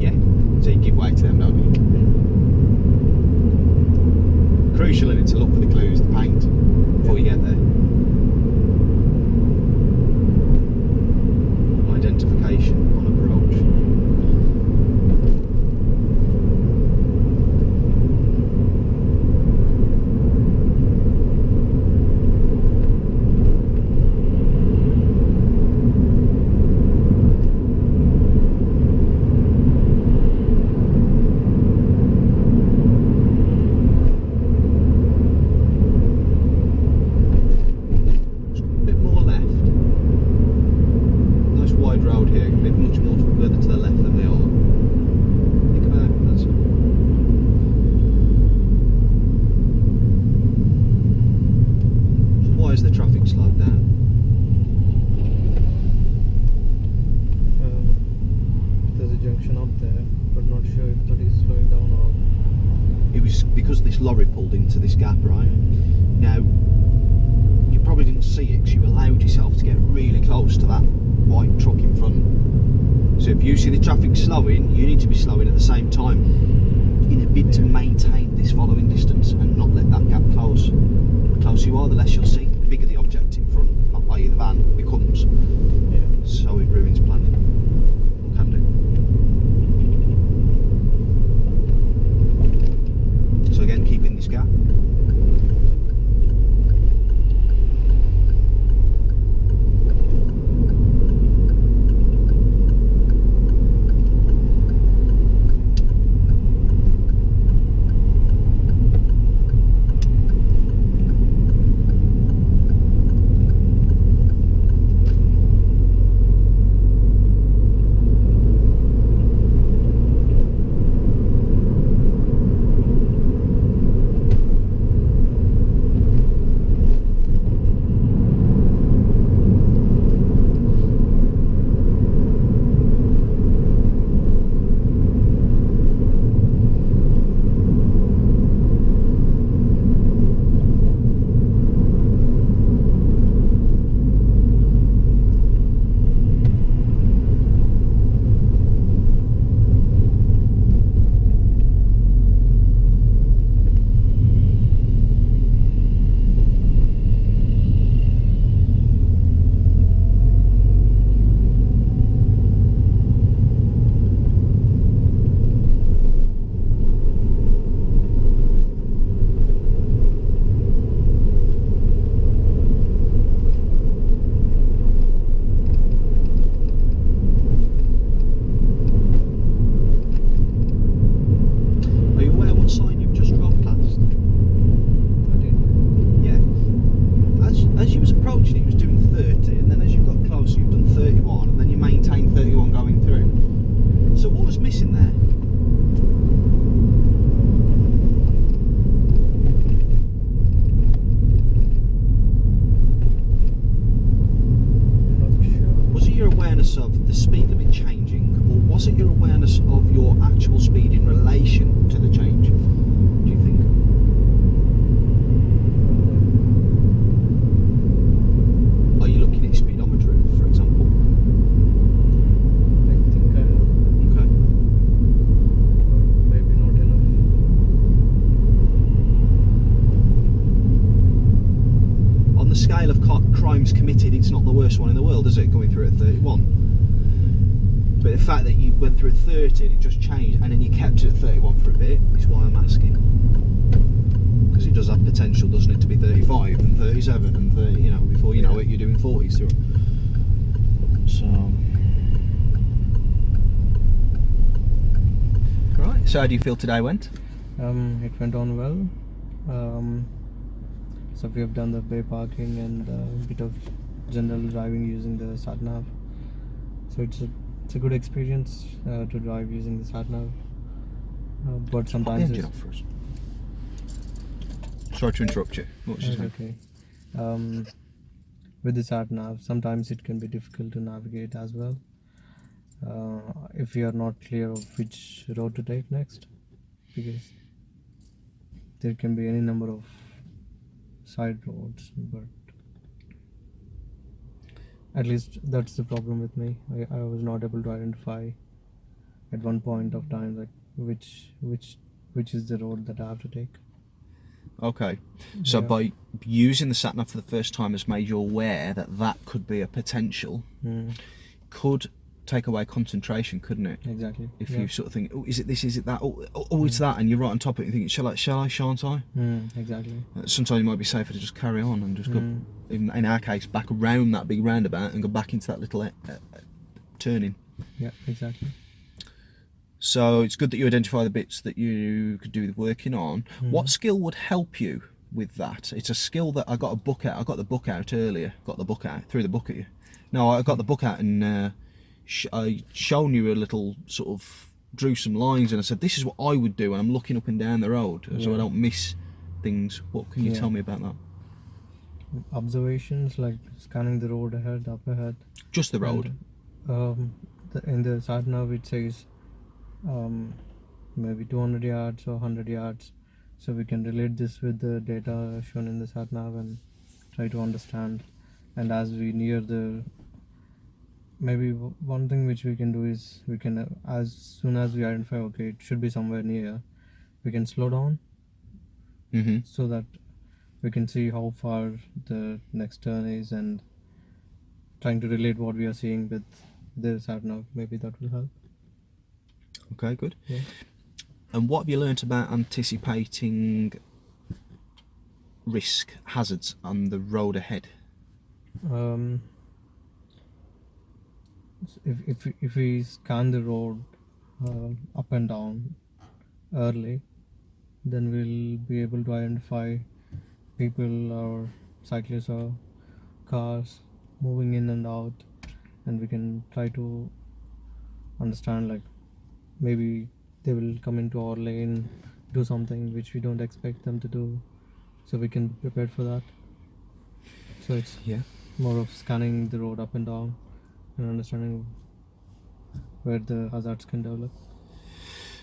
Speaker 1: Yeah, so you give way to them, don't you? Crucial in it to look for the clues, the paint, before you get there. Identification on approach. Because this lorry pulled into this gap, right? Now, you probably didn't see it because you allowed yourself to get really close to that white truck in front. So if you see the traffic slowing, you need to be slowing at the same time in a bid to maintain this following distance and not let that gap close. The closer you are, the less you'll see. The bigger the object in front, i.e. the van, becomes.
Speaker 2: Yeah.
Speaker 1: So it ruins planning. What can do? So again, keeping this gap. Of the speed limit changing, or was it your awareness of your actual speed in relation to the change? Do you think? Are you looking at your speedometer, for example?
Speaker 2: I think I am.
Speaker 1: Okay.
Speaker 2: Maybe not enough.
Speaker 1: On the scale of crimes committed, it's not the worst one in the world, is it? Going through at 31. But the fact that you went through at 30 and it just changed, and then you kept it at 31 for a bit, is why I'm asking. Because it does have potential, doesn't it, to be 35 and 37 and 30, you know, before you know it, you're doing 40s through. So. Right, so how do you feel today went?
Speaker 2: It went on well. So we have done the bay parking and a bit of general driving using the Satnav. So it's a good experience to drive using the Satnav. But sometimes
Speaker 1: the engine off for us. Sorry to interrupt you. What was you saying?
Speaker 2: okay. With the Satnav, sometimes it can be difficult to navigate as well. If you are not clear of which road to take next, because there can be any number of side roads, but at least that's the problem with me. I was not able to identify at one point of time like which is the road that I have to take.
Speaker 1: Okay, so
Speaker 2: Yeah.
Speaker 1: by using the Satnav for the first time has made you aware that that could be a potential, could take away concentration, couldn't it?
Speaker 2: Exactly.
Speaker 1: If
Speaker 2: Yeah.
Speaker 1: you sort of think, oh, is it this, is it that, oh, it's that, and you're right on top of it, you think, shall I, shan't I?
Speaker 2: Exactly.
Speaker 1: Sometimes it might be safer to just carry on and just go, in our case, back around that big roundabout and go back into that little turning.
Speaker 2: Yeah, exactly.
Speaker 1: So it's good that you identify the bits that you could do the working on. What skill would help you with that? It's a skill that I got a book out. I got the book out earlier. Threw the book at you. No, I got the book out and I shown you a little sort of, drew some lines and I said, this is what I would do when I'm looking up and down the road so I don't miss things. What can you tell me about that?
Speaker 2: Observations like scanning the road ahead, up ahead.
Speaker 1: Just the road?
Speaker 2: And, in the Satnav it says maybe 200 yards or 100 yards, so we can relate this with the data shown in the Satnav and try to understand. And as we near the, maybe one thing which we can do is we can, as soon as we identify okay it should be somewhere near, we can slow down so that we can see how far the next turn is and trying to relate what we are seeing with the Satnav. Maybe that will help.
Speaker 1: Okay, good.
Speaker 2: Yeah.
Speaker 1: And what have you learnt about anticipating risk hazards on the road ahead?
Speaker 2: If we scan the road up and down early, then we'll be able to identify people or cyclists or cars moving in and out, and we can try to understand like maybe they will come into our lane, do something which we don't expect them to do, so we can be prepared for that. So it's more of scanning the road up and down and understanding where the hazards can develop.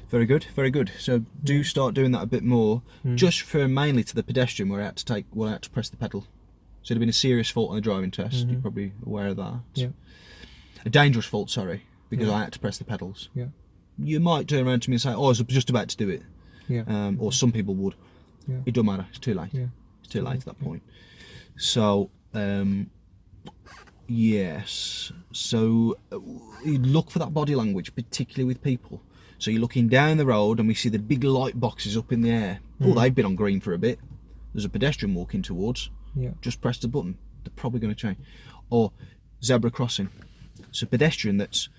Speaker 1: Very good, very good. So do start doing that a bit more. Just for mainly to the pedestrian, where I had to press the pedal. So it'd have been a serious fault on the driving test. You're probably aware of that.
Speaker 2: Yeah.
Speaker 1: A dangerous fault, sorry, because I had to press the pedals.
Speaker 2: Yeah.
Speaker 1: You might turn around to me and say, "Oh, I was just about to do it."
Speaker 2: Yeah.
Speaker 1: Or some people would.
Speaker 2: Yeah.
Speaker 1: It don't matter. It's too late.
Speaker 2: Yeah.
Speaker 1: It's too late at that point. So. Yes. So you look for that body language, particularly with people. So you're looking down the road and we see the big light boxes up in the air. Oh, they've been on green for a bit. There's a pedestrian walking towards.
Speaker 2: Yeah.
Speaker 1: Just press the button. They're probably going to change. Or zebra crossing. So pedestrian that's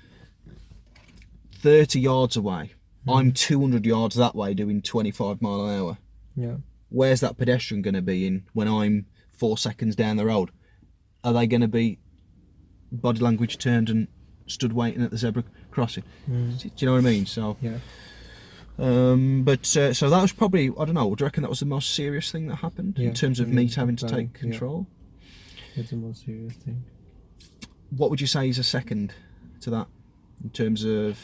Speaker 1: 30 yards away. I'm 200 yards that way doing 25 mile an hour.
Speaker 2: Yeah.
Speaker 1: Where's that pedestrian going to be in when I'm 4 seconds down the road? Are they going to be body language turned and stood waiting at the zebra crossing? Do you know what I mean? So
Speaker 2: Yeah.
Speaker 1: so that was probably, I don't know, do you reckon that was the most serious thing that happened in terms of me having to take control?
Speaker 2: It's the most serious thing.
Speaker 1: What would you say is a second to that in terms of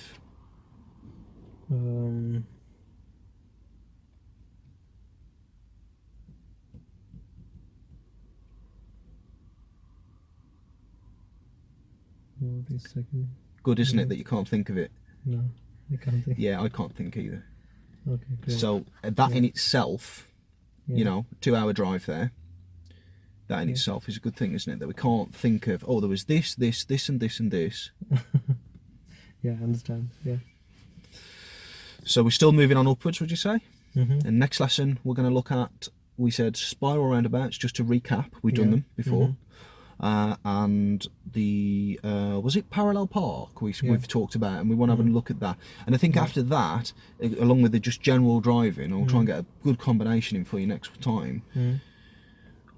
Speaker 2: what is second?
Speaker 1: good, isn't it, that you can't think of it?
Speaker 2: No, I can't think.
Speaker 1: Yeah, I can't think either.
Speaker 2: Okay, great.
Speaker 1: So that in itself, you know, 2 hour drive there, that in itself is a good thing, isn't it? That we can't think of, oh, there was this and this and this.
Speaker 2: Yeah, I understand. Yeah.
Speaker 1: So we're still moving on upwards, would you say?
Speaker 2: Mm-hmm.
Speaker 1: And next lesson we're going to look at, we said spiral roundabouts, just to recap, we've done them before. And the was it parallel park we've talked about, and we want to have a look at that. And I think after that, along with the just general driving, I'll try and get a good combination in for you next time.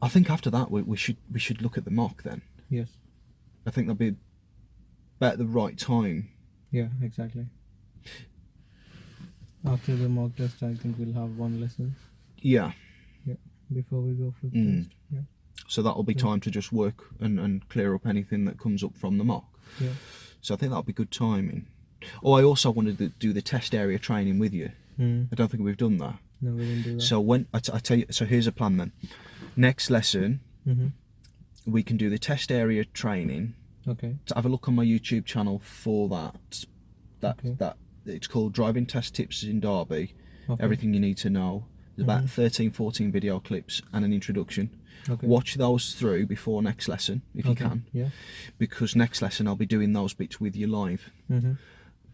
Speaker 1: I think after that we should look at the mock then.
Speaker 2: Yes.
Speaker 1: I think that'll be about the right time.
Speaker 2: Yeah, exactly. After the mock test, I think we'll have one lesson.
Speaker 1: Yeah.
Speaker 2: Yeah. Before we go for the test. Yeah.
Speaker 1: So that'll be time to just work and clear up anything that comes up from the mock.
Speaker 2: Yeah.
Speaker 1: So I think that'll be good timing. Oh, I also wanted to do the test area training with you. I don't think we've done that.
Speaker 2: No, we didn't do that.
Speaker 1: So when I tell you, so here's a plan then. Next lesson,
Speaker 2: Mm-hmm.
Speaker 1: we can do the test area training.
Speaker 2: Okay.
Speaker 1: So have a look on my YouTube channel for that.
Speaker 2: Okay.
Speaker 1: That it's called Driving Test Tips in Derby.
Speaker 2: Okay.
Speaker 1: Everything you need to know. There's about 13, 14 video clips and an introduction.
Speaker 2: Okay.
Speaker 1: Watch those through before next lesson if you can,
Speaker 2: Yeah.
Speaker 1: because next lesson I'll be doing those bits with you live.
Speaker 2: Mm-hmm.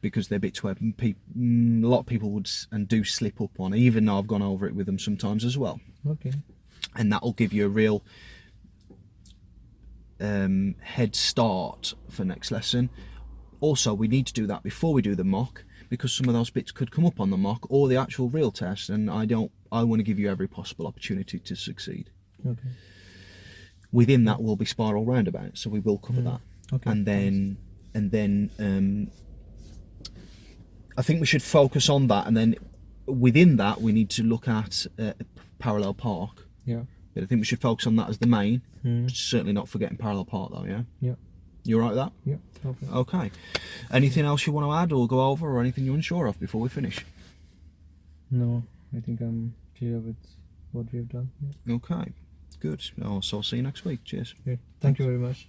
Speaker 1: Because they're bits where a lot of people would and do slip up on, even though I've gone over it with them sometimes as well.
Speaker 2: Okay.
Speaker 1: And that'll give you a real head start for next lesson. Also, we need to do that before we do the mock, because some of those bits could come up on the mock or the actual real test, and I want to give you every possible opportunity to succeed.
Speaker 2: Okay.
Speaker 1: Within that will be spiral roundabout, so we will cover that.
Speaker 2: Okay.
Speaker 1: And then I think we should focus on that, and then within that we need to look at parallel park.
Speaker 2: Yeah.
Speaker 1: But I think we should focus on that as the main.
Speaker 2: Mm.
Speaker 1: Certainly not forgetting parallel park though, yeah?
Speaker 2: Yeah.
Speaker 1: You alright with that?
Speaker 2: Yeah. Okay.
Speaker 1: Okay. Anything else you want to add or go over, or anything you're unsure of before we finish?
Speaker 2: No, I think I'm clear with what we've done. Yeah.
Speaker 1: Okay. Good. So I'll see you next week. Cheers.
Speaker 2: Great. Thank you very much.